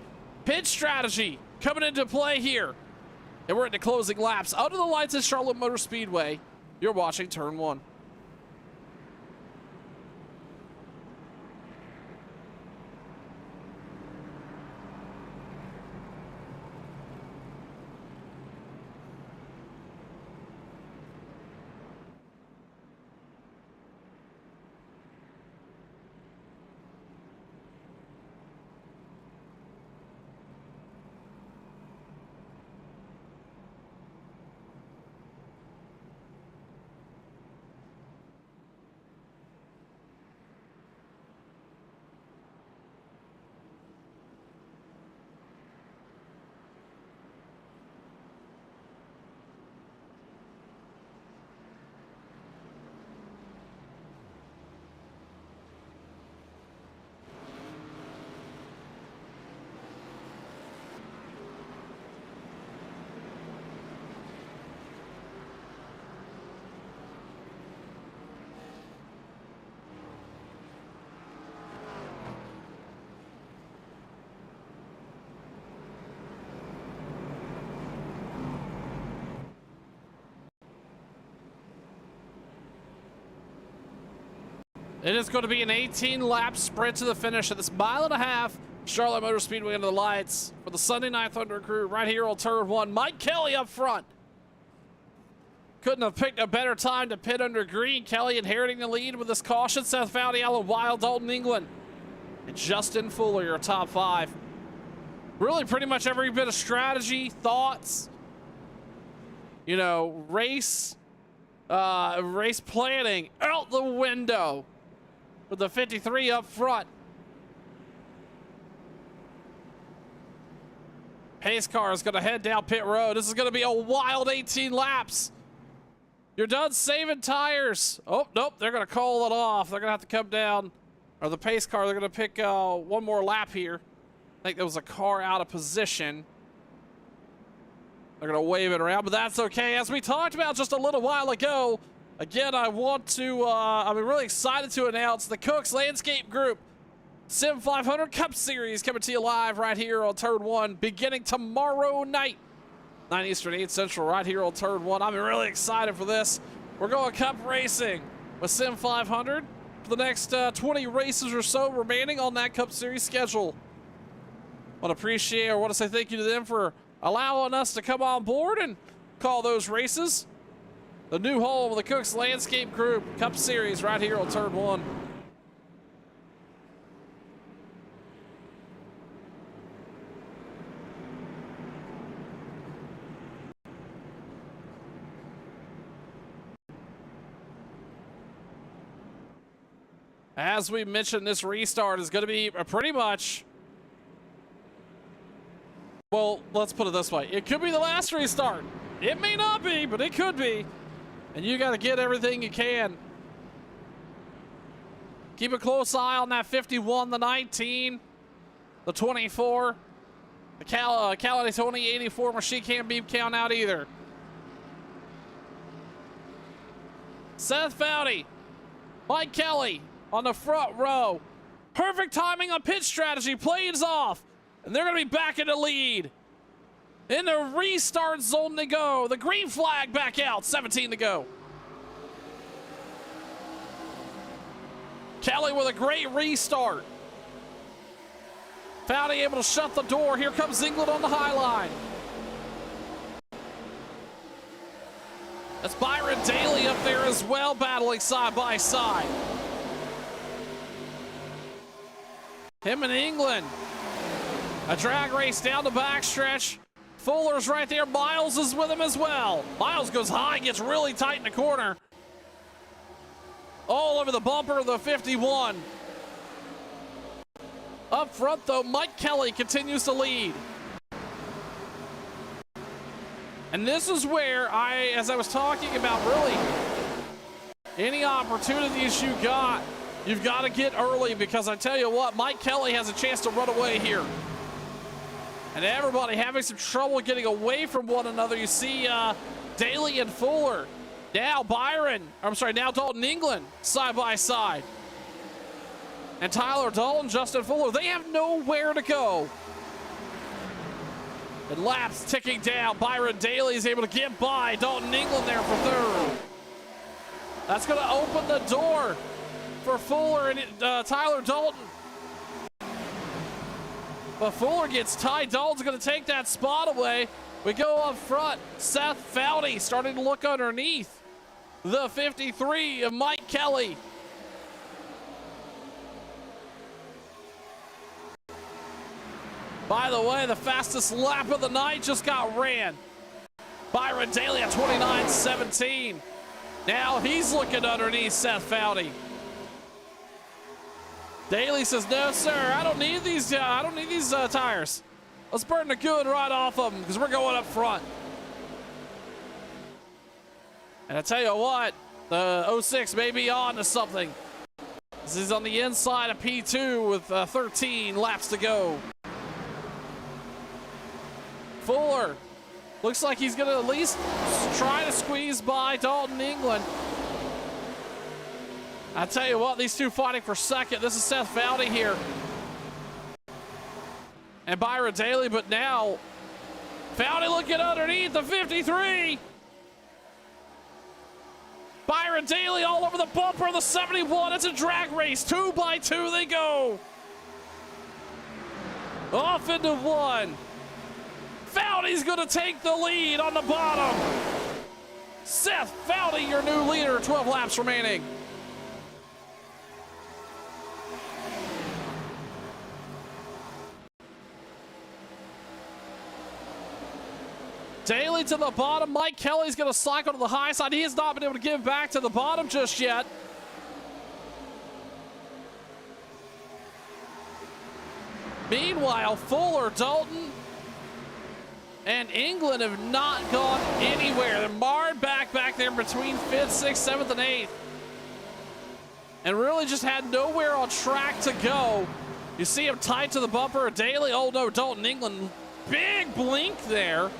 Pit strategy coming into play here. And we're into closing laps. Under the lights at Charlotte Motor Speedway. You're watching Turn 1. It is going to be an 18-lap sprint to the finish at this 1.5 mile Charlotte Motor Speedway under the lights for the Sunday Night Thunder crew right here on turn 1. Mike Kelly up front. Couldn't have picked a better time to pit under green. Kelly inheriting the lead with this caution. Seth Foudy, Alan Wild, Dalton England, and Justin Fuller, your top 5. Really pretty much every bit of strategy, thoughts, you know, race planning out the window with the 53 up front. Pace car is going to head down pit road. This is going to be a wild 18 laps. You're done saving tires. Oh, nope, they're going to call it off. They're going to have to come down, or the pace car, they're going to pick one more lap here. I think there was a car out of position. They're going to wave it around, but that's okay. As we talked about just a little while ago, again, I want to, I'm really excited to announce the Cooks Landscape Group Sim 500 Cup Series coming to you live right here on Turn 1, beginning tomorrow night, 9 Eastern, 8 Central, right here on Turn 1. I'm really excited for this. We're going Cup racing with Sim 500 for the next 20 races or so remaining on that Cup Series schedule. I want to say thank you to them for allowing us to come on board and call those races. The new home of the Cooks Landscape Group Cup Series right here on Turn 1. As we mentioned, this restart is going to be pretty much, well, let's put it this way. It could be the last restart. It may not be, but it could be. And you got to get everything you can. Keep a close eye on that 51, the 19, the 24. The Cal Tony 84 machine can't be count out either. Seth Foudy, Mike Kelly on the front row. Perfect timing on pit strategy. Planes off. And they're going to be back in the lead. In the restart zone to go. The green flag back out. 17 to go. Kelly with a great restart. Foudy able to shut the door. Here comes England on the high line. That's Byron Daly up there as well, battling side by side. Him and England. A drag race down the backstretch. Fuller's right there. Miles is with him as well. Miles goes high, gets really tight in the corner. All over the bumper of the 51. Up front, though, Mike Kelly continues to lead. And this is where as I was talking about, really, any opportunities you got, you've got to get early, because I tell you what, Mike Kelly has a chance to run away here. And everybody having some trouble getting away from one another. You see Daly and Fuller. Now now Dalton England side by side. And Tyler Dalton, Justin Fuller, they have nowhere to go. And laps ticking down. Byron Daly is able to get by Dalton England there for third. That's going to open the door for Fuller and Tyler Dalton. But Fuller gets tied. Dalton's going to take that spot away. We go up front. Seth Foudy starting to look underneath the 53 of Mike Kelly. By the way, the fastest lap of the night just got ran. Byron Daly at 29.17. Now he's looking underneath Seth Foudy. Daly says, "No, sir, I don't need these tires. Let's burn the good right off of them, because we're going up front." And I tell you what, the 06 may be on to something. This is on the inside of P2 with 13 laps to go. Fuller looks like he's going to at least try to squeeze by Dalton England. I tell you what, these two fighting for second. This is Seth Foudy here. And Byron Daly, but now Foudy looking underneath the 53. Byron Byron Daly all over the bumper of the 71. It's a drag race. 2 by 2 they go. Off into one. Foudy's going to take the lead on the bottom. Seth Foudy, your new leader. 12 laps remaining. Daly to the bottom. Mike Kelly's going to cycle to the high side. He has not been able to give back to the bottom just yet. Meanwhile, Fuller, Dalton, and England have not gone anywhere. They're marred back there between 5th, 6th, 7th, and 8th. And really just had nowhere on track to go. You see him tied to the bumper. Daly, oh no, Dalton, England. Big blink there.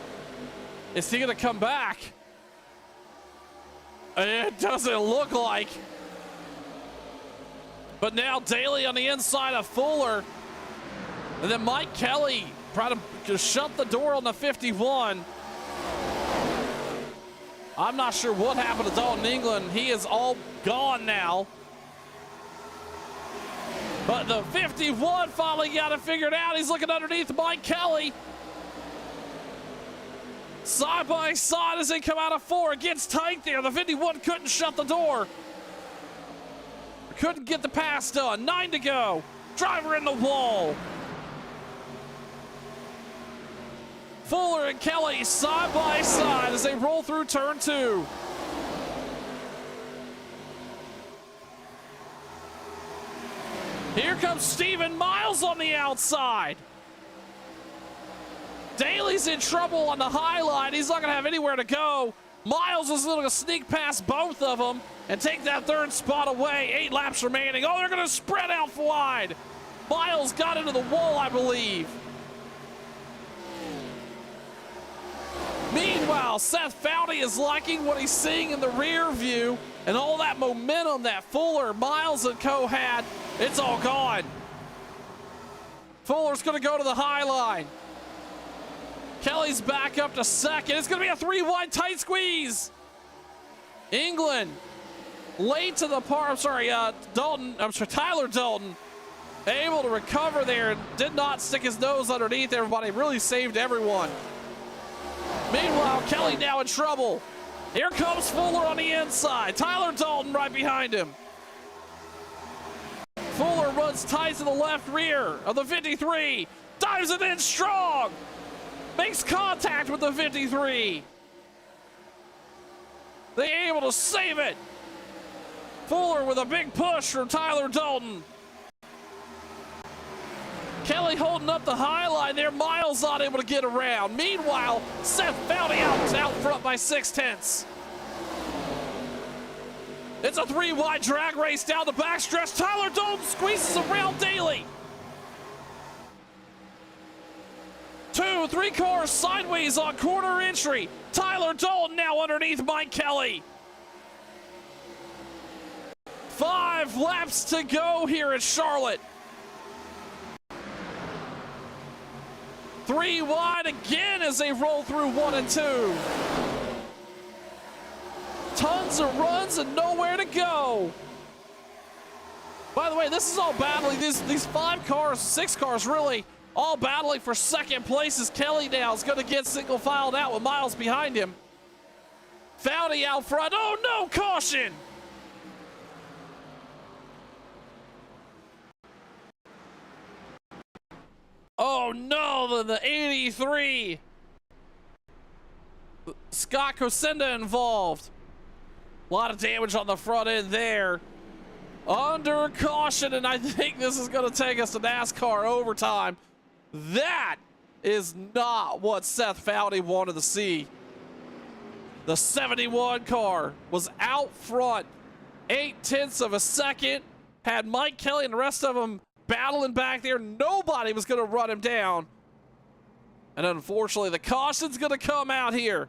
Is he going to come back? It doesn't look like. But now Daly on the inside of Fuller. And then Mike Kelly trying to shut the door on the 51. I'm not sure what happened to Dalton England. He is all gone now. But the 51 finally got it figured out. He's looking underneath Mike Kelly. Side by side as they come out of 4. It gets tight there. The 51 couldn't shut the door. Couldn't get the pass done. 9 to go. Driver in the wall. Fuller and Kelly side by side as they roll through turn 2. Here comes Stephen Miles on the outside. Daly's in trouble on the high line. He's not going to have anywhere to go. Miles is going to sneak past both of them and take that 3rd spot away. 8 laps remaining. Oh, they're going to spread out wide. Miles got into the wall, I believe. Meanwhile, Seth Foudy is liking what he's seeing in the rear view, and all that momentum that Fuller, Miles, and co had, it's all gone. Fuller's going to go to the high line. Kelly's back up to 2nd. It's going to be a 3-wide tight squeeze. England late to the par. Tyler Dalton able to recover there and did not stick his nose underneath everybody. Really saved everyone. Meanwhile, Kelly now in trouble. Here comes Fuller on the inside. Tyler Dalton right behind him. Fuller runs tight to the left rear of the 53. Dives it in strong. Makes contact with the 53. They able to save it. Fuller with a big push from Tyler Dalton. Kelly holding up the high line there. Miles not able to get around. Meanwhile, Seth Foudy out front by 6/10. It's a 3-wide drag race down the backstretch. Tyler Dalton squeezes around Daly. 2, 3 cars sideways on corner entry. Tyler Dalton now underneath Mike Kelly. 5 laps to go here at Charlotte. 3 wide again as they roll through 1 and 2. Tons of runs and nowhere to go. By the way, this is all battling. These 5 cars, 6 cars really, all battling for 2nd place as Kelly now is going to get single filed out with Miles behind him. Foudy out front. Oh no, caution! Oh no, the 83. Scott Cosenda involved. A lot of damage on the front end there. Under caution, and I think this is going to take us to NASCAR overtime. That is not what Seth Foudy wanted to see. The 71 car was out front, 0.8 of a second. Had Mike Kelly and the rest of them battling back there. Nobody was going to run him down. And unfortunately, the caution's going to come out here.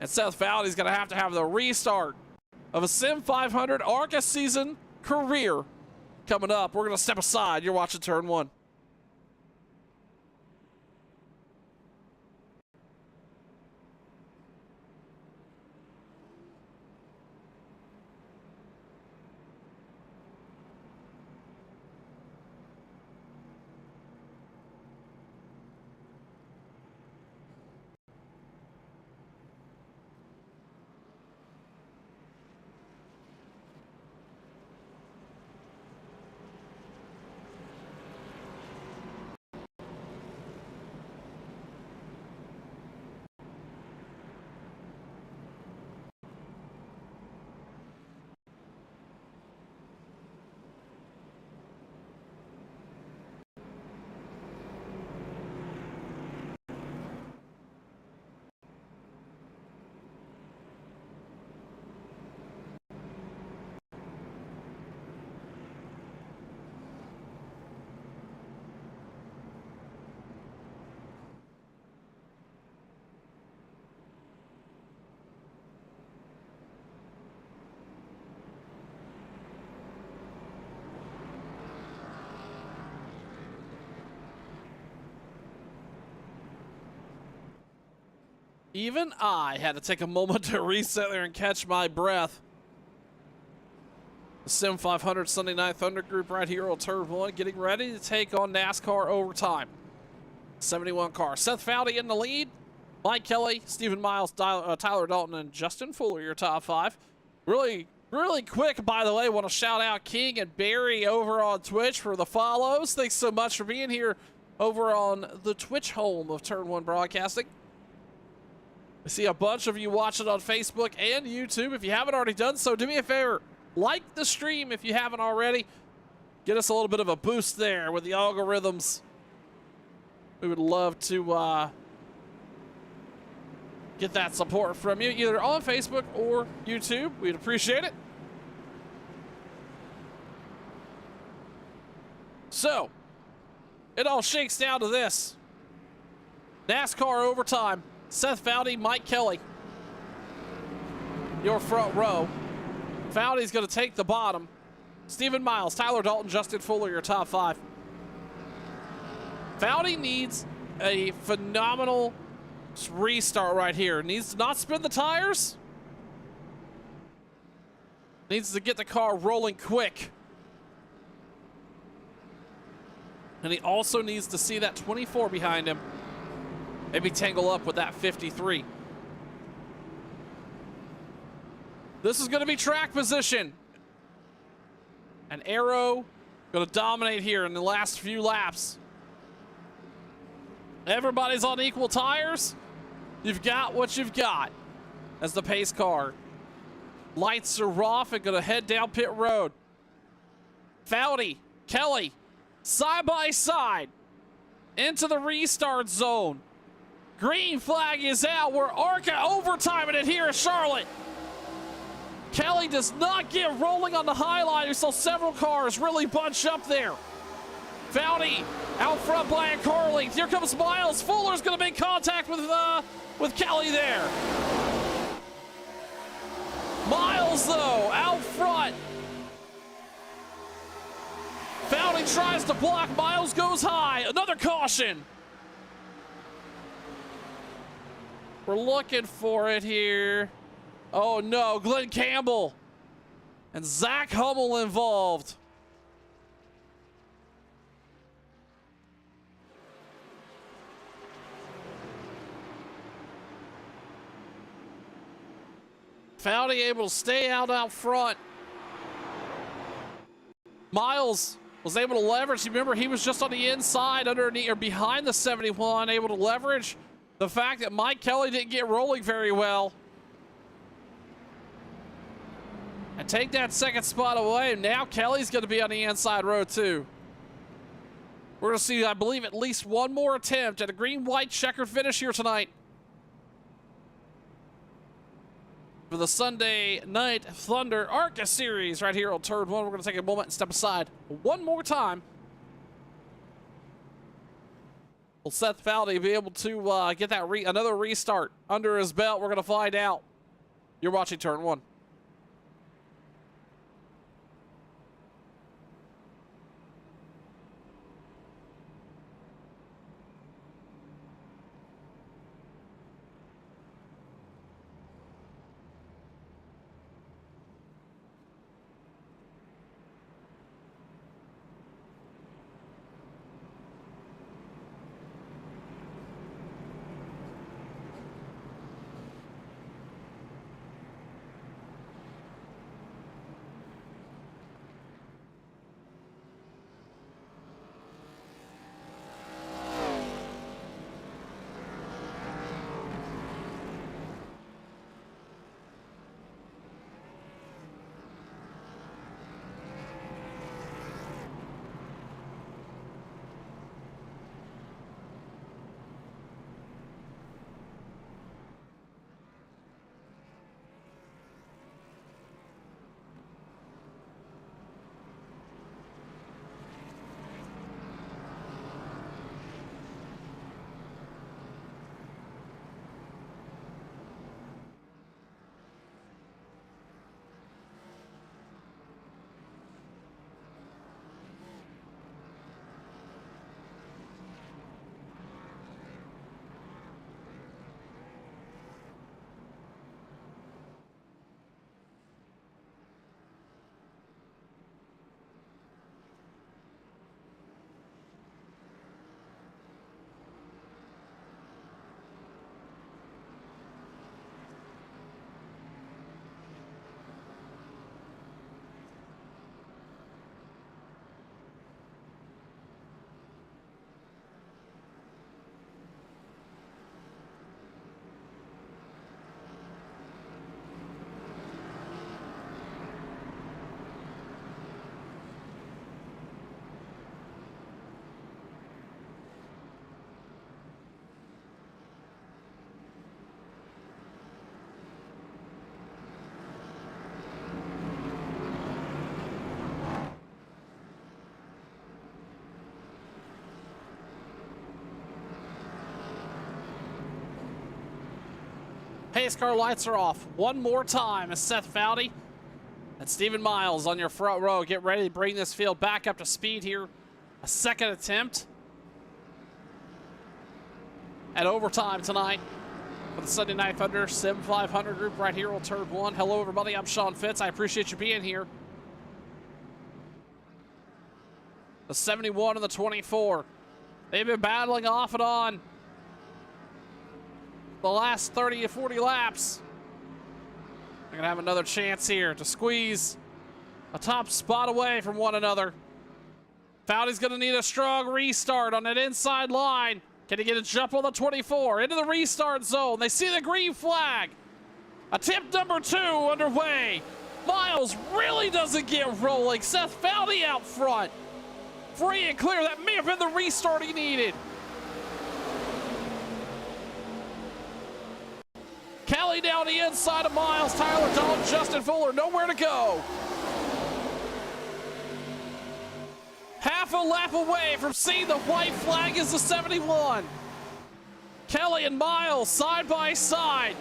And Seth Foudy's going to have the restart of a Sim 500 ARCA season career coming up. We're going to step aside. You're watching Turn 1. Even I had to take a moment to reset there and catch my breath. The Sim 500 Sunday Night Thunder Group right here on Turn 1, getting ready to take on NASCAR Overtime. 71 car. Seth Foudy in the lead. Mike Kelly, Stephen Miles, Tyler Dalton, and Justin Fuller, your top 5. Really quick, by the way, want to shout out King and Barry over on Twitch for the follows. Thanks so much for being here over on the Twitch home of Turn 1 Broadcasting. I see a bunch of you watching on Facebook and YouTube. If you haven't already done so, do me a favor. Like the stream if you haven't already. Get us a little bit of a boost there with the algorithms. We would love to get that support from you, either on Facebook or YouTube. We'd appreciate it. So, it all shakes down to this. NASCAR Overtime. Seth Foudy, Mike Kelly. Your front row. Foudy's going to take the bottom. Stephen Miles, Tyler Dalton, Justin Fuller, your top 5. Foudy needs a phenomenal restart right here. Needs to not spin the tires. Needs to get the car rolling quick. And he also needs to see that 24 behind him. Maybe tangle up with that 53. This is going to be track position. And Arrow going to dominate here in the last few laps. Everybody's on equal tires. You've got what you've got as the pace car. Lights are off and going to head down pit road. Foudy, Kelly, side by side into the restart zone. Green flag is out. We're ARCA overtiming it here at Charlotte. Kelly does not get rolling on the high line. We saw several cars really bunch up there. Foudy out front by a car length. Here comes Miles. Fuller's going to make contact with Kelly there. Miles, though, out front. Foudy tries to block. Miles goes high. Another caution. We're looking for it here. Oh no, Glenn Campbell and Zach Hummel involved. Foudy able to stay out front. Miles was able to leverage. Remember, he was just on the inside, underneath or behind the 71, able to leverage the fact that Mike Kelly didn't get rolling very well. And take that second spot away. Now Kelly's going to be on the inside row too. We're going to see, I believe, at least one more attempt at a green-white checkered finish here tonight. For the Sunday Night Thunder ARCA series right here on Turn 1. We're going to take a moment and step aside one more time. Will Seth Foudy be able to get that another restart under his belt? We're going to find out. You're watching Turn 1. Pace car lights are off. One more time as Seth Foudy and Stephen Miles on your front row. Get ready to bring this field back up to speed here. A second attempt at overtime tonight for the Sunday Night Thunder Sim 500 group right here on Turn 1. Hello, everybody. I'm Sean Fitz. I appreciate you being here. The 71 and the 24. They've been battling off and on the last 30 to 40 laps. They're going to have another chance here to squeeze a top spot away from one another. Foudy's going to need a strong restart on that inside line. Can he get a jump on the 24 into the restart zone? They see the green flag. Attempt number 2 underway. Miles really doesn't get rolling. Seth Foudy out front. Free and clear. That may have been the restart he needed. Kelly down the inside of Miles. Tyler Dalton, Justin Fuller, nowhere to go. Half a lap away from seeing the white flag is the 71. Kelly and Miles side by side.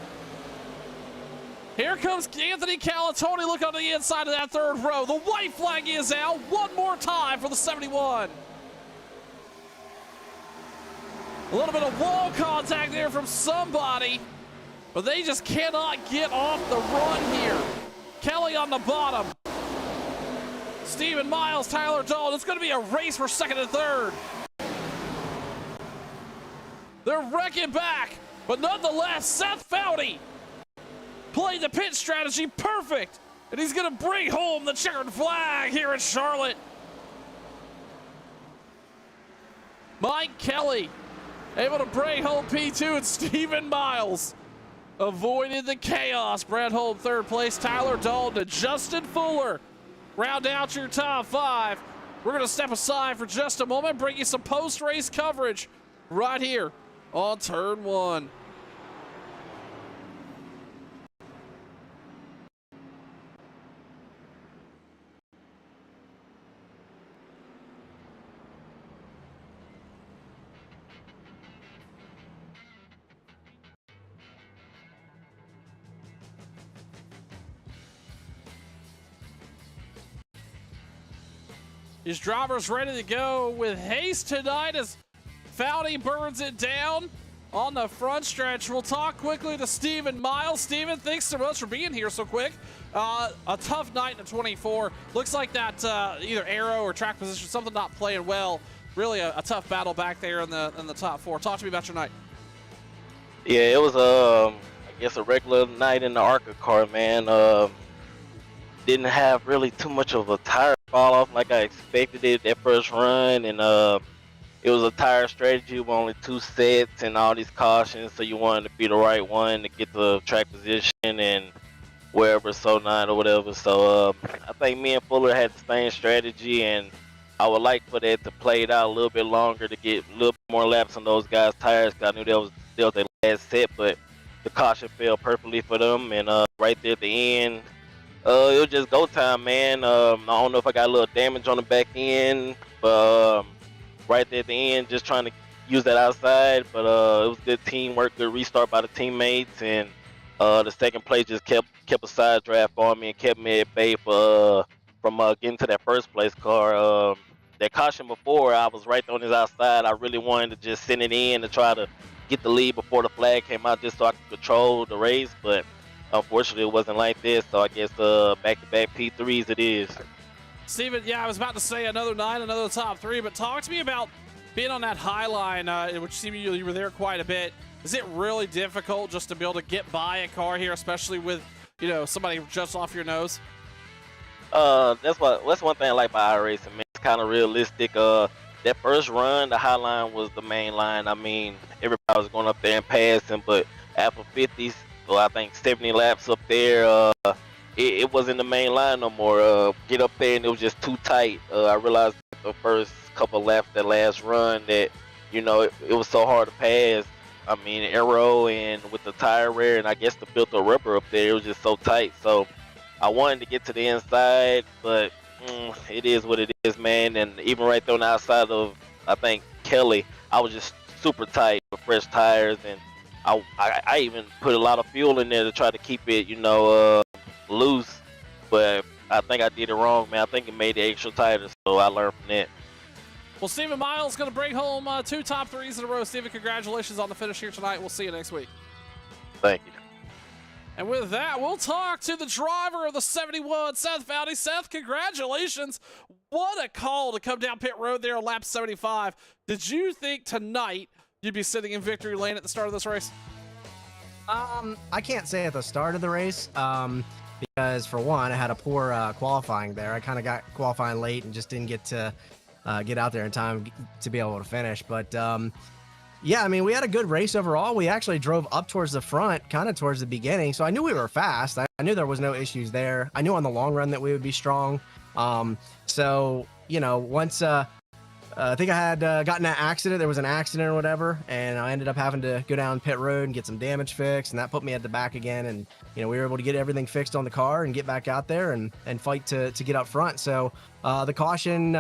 Here comes Anthony Calatoni. Look on the inside of that third row. The white flag is out one more time for the 71. A little bit of wall contact there from somebody, but they just cannot get off the run here. Kelly on the bottom. Stephen Miles, Tyler Dalton. It's going to be a race for second and third. They're wrecking back, but nonetheless, Seth Foudy played the pit strategy perfect, and he's going to bring home the checkered flag here in Charlotte. Mike Kelly able to bring home P2, and Stephen Miles avoided the chaos. Brad Holm third place, Tyler Dalton, and Justin Fuller round out your top 5. We're going to step aside for just a moment, bring you some post-race coverage right here on Turn 1. His driver's ready to go with haste tonight as Foudy burns it down on the front stretch. We'll talk quickly to Stephen Miles. Stephen, thanks so much for being here so quick. A tough night in the 24. Looks like that either aero or track position, something not playing well. Really a tough battle back there in the top 4. Talk to me about your night. Yeah, it was I guess a regular night in the ARCA car, man. Didn't have really too much of a tire fall off like I expected it that first run, and it was a tire strategy with only 2 sets and all these cautions, so you wanted to be the right one to get the track position and wherever so 9 or whatever. So I think me and Fuller had the same strategy, and I would like for that to play it out a little bit longer to get a little more laps on those guys' tires, because I knew that was their last set, but the caution fell perfectly for them, and right there at the end, it was just go time, man. I don't know if I got a little damage on the back end, but right there at the end, just trying to use that outside. But it was good teamwork, good restart by the teammates, and the second place just kept a side draft on me and kept me at bay for from getting to that first place car. That caution before, I was right on his outside. I really wanted to just send it in to try to get the lead before the flag came out, just so I could control the race, but unfortunately, it wasn't like this, so I guess back-to-back P3s it is. Steven, yeah, I was about to say another 9, another top 3, but talk to me about being on that high line, which seemed you were there quite a bit. Is it really difficult just to be able to get by a car here, especially with, you know, somebody just off your nose? That's one thing I like about iRacing, man. It's kind of realistic. That first run, the high line was the main line. I mean, everybody was going up there and passing, but after 50s, so I think 70 laps up there, it wasn't the main line no more. Get up there and it was just too tight. I realized the first couple laps, that last run, that, you know, it was so hard to pass. I mean, aero and with the tire wear, and I guess the filter rubber up there, it was just so tight. So I wanted to get to the inside, but it is what it is, man. And even right there on the outside of, I think, Kelly, I was just super tight with fresh tires, and I even put a lot of fuel in there to try to keep it, loose. But I think I did it wrong, man. I think it made it extra tighter, so I learned from that. Well, Stephen Miles going to bring home 2 top 3s in a row. Stephen, congratulations on the finish here tonight. We'll see you next week. Thank you. And with that, we'll talk to the driver of the 71, Seth Foudy. Seth, congratulations. What a call to come down pit road there on lap 75. Did you think tonight you'd be sitting in victory lane at the start of this race? I can't say at the start of the race, because for one, I had a poor qualifying there. I kind of got qualifying late and just didn't get to get out there in time to be able to finish. But yeah, I mean, we had a good race overall. We actually drove up towards the front, kind of towards the beginning. So I knew we were fast. I knew there was no issues there. I knew on the long run that we would be strong. So, once I think I had gotten that accident, there was an accident or whatever, and I ended up having to go down pit road and get some damage fixed, and that put me at the back again. And, we were able to get everything fixed on the car and get back out there and fight to get up front. So the caution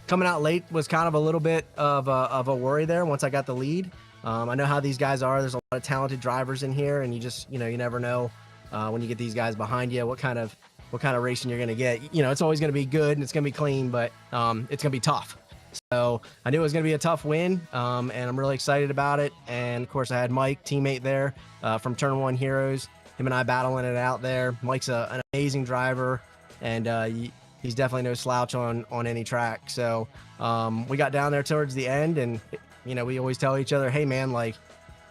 coming out late was kind of a little bit of a worry there once I got the lead. I know how these guys are. There's a lot of talented drivers in here, and you just, you never know when you get these guys behind you, what kind of racing you're going to get. It's always going to be good and it's going to be clean, but it's going to be tough. So I knew it was going to be a tough win, and I'm really excited about it. And of course I had Mike, teammate there from Turn 1 Heroes, him and I battling it out there. Mike's an amazing driver, and he's definitely no slouch on any track. So we got down there towards the end, and we always tell each other, hey man, like,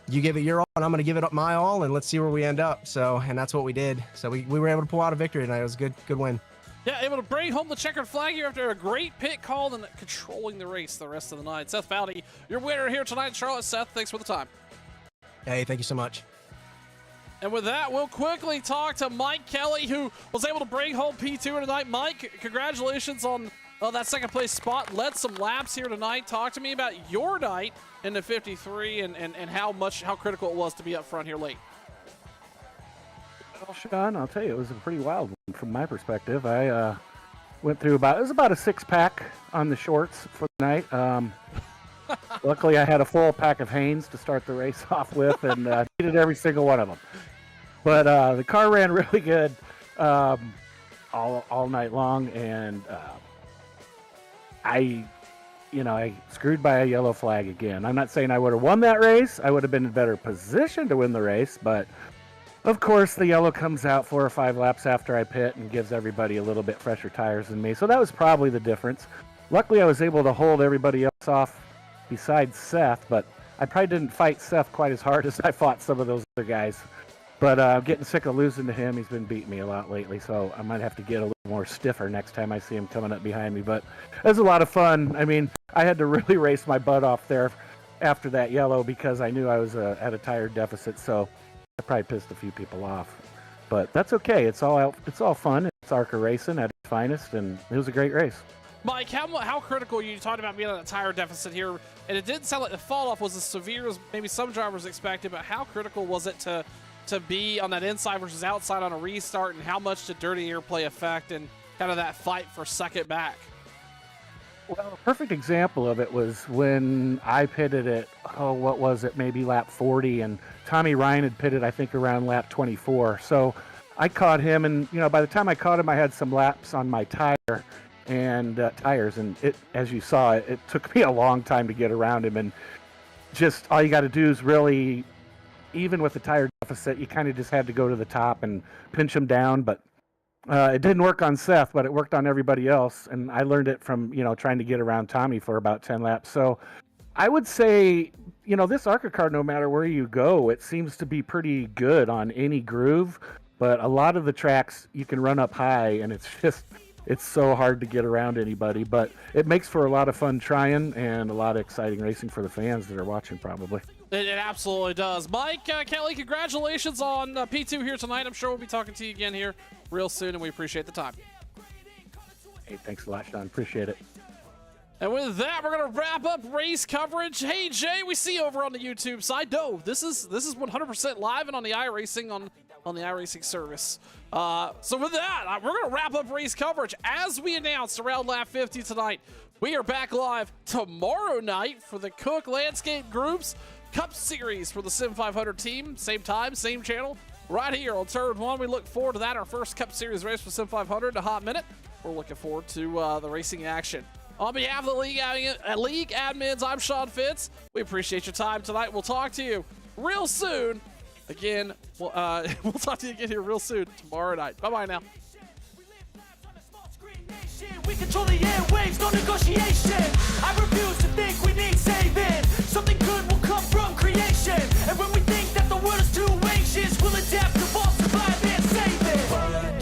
you give it your all and I'm going to give it up my all, and let's see where we end up. So, and that's what we did. So we were able to pull out a victory tonight. It was a good win. Yeah, able to bring home the checkered flag here after a great pit call and controlling the race the rest of the night. Seth Foudy, your winner here tonight in Charlotte. Seth, thanks for the time. Hey, thank you so much. And with that, we'll quickly talk to Mike Kelly, who was able to bring home P2 tonight. Mike, congratulations on that second place spot. Led some laps here tonight. Talk to me about your night in the 53 and how critical it was to be up front here late. Well, Sean, I'll tell you, it was a pretty wild one from my perspective. I went through about a 6-pack on the shorts for the night. Luckily, I had a full pack of Hanes to start the race off with, and needed every single one of them. But the car ran really good all night long, and I screwed by a yellow flag again. I'm not saying I would have won that race. I would have been in a better position to win the race, but of course, the yellow comes out 4 or 5 laps after I pit and gives everybody a little bit fresher tires than me. So that was probably the difference. Luckily, I was able to hold everybody else off besides Seth, but I probably didn't fight Seth quite as hard as I fought some of those other guys. But I'm getting sick of losing to him. He's been beating me a lot lately, so I might have to get a little more stiffer next time I see him coming up behind me. But it was a lot of fun. I mean, I had to really race my butt off there after that yellow because I knew I was at a tire deficit, so I probably pissed a few people off, but that's okay. It's all fun. It's ARCA racing at its finest, and it was a great race. Mike, how critical, you talked about being on a tire deficit here, and it didn't sound like the fall off was as severe as maybe some drivers expected, but how critical was it to be on that inside versus outside on a restart, and how much did dirty air play affect and kind of that fight for second back? Well, a perfect example of it was when I pitted at, what was it, maybe lap 40, and Tommy Ryan had pitted, I think, around lap 24. So I caught him, and, by the time I caught him, I had some laps on my tires, and it, as you saw, it took me a long time to get around him, and just all you got to do is really, even with the tire deficit, you kind of just had to go to the top and pinch him down, but it didn't work on Seth, but it worked on everybody else, and I learned it from, trying to get around Tommy for about 10 laps. So I would say, this ARCA car, no matter where you go, it seems to be pretty good on any groove, but a lot of the tracks you can run up high, and it's so hard to get around anybody, but it makes for a lot of fun trying and a lot of exciting racing for the fans that are watching probably. It absolutely does. Mike Kelly, congratulations on P2 here tonight. I'm sure we'll be talking to you again here real soon, and we appreciate the time. Hey, thanks a lot, Sean. Appreciate it. And with that, we're going to wrap up race coverage. Hey, Jay, we see you over on the YouTube side. No, this is 100% live and on the iRacing on the iRacing service. So with that, we're going to wrap up race coverage. As we announced around lap 50 tonight, we are back live tomorrow night for the Cook Landscape Group's Cup Series for the Sim 500 team. Same time, same channel, right here on Turn 1. We look forward to that. Our first Cup Series race for Sim 500 in a hot minute. We're looking forward to the racing action. On behalf of the league admins, I'm Sean Fitz. We appreciate your time tonight. We'll talk to you real soon. Again, we'll talk to you again here real soon tomorrow night. Bye-bye now. We control the airwaves, no negotiation.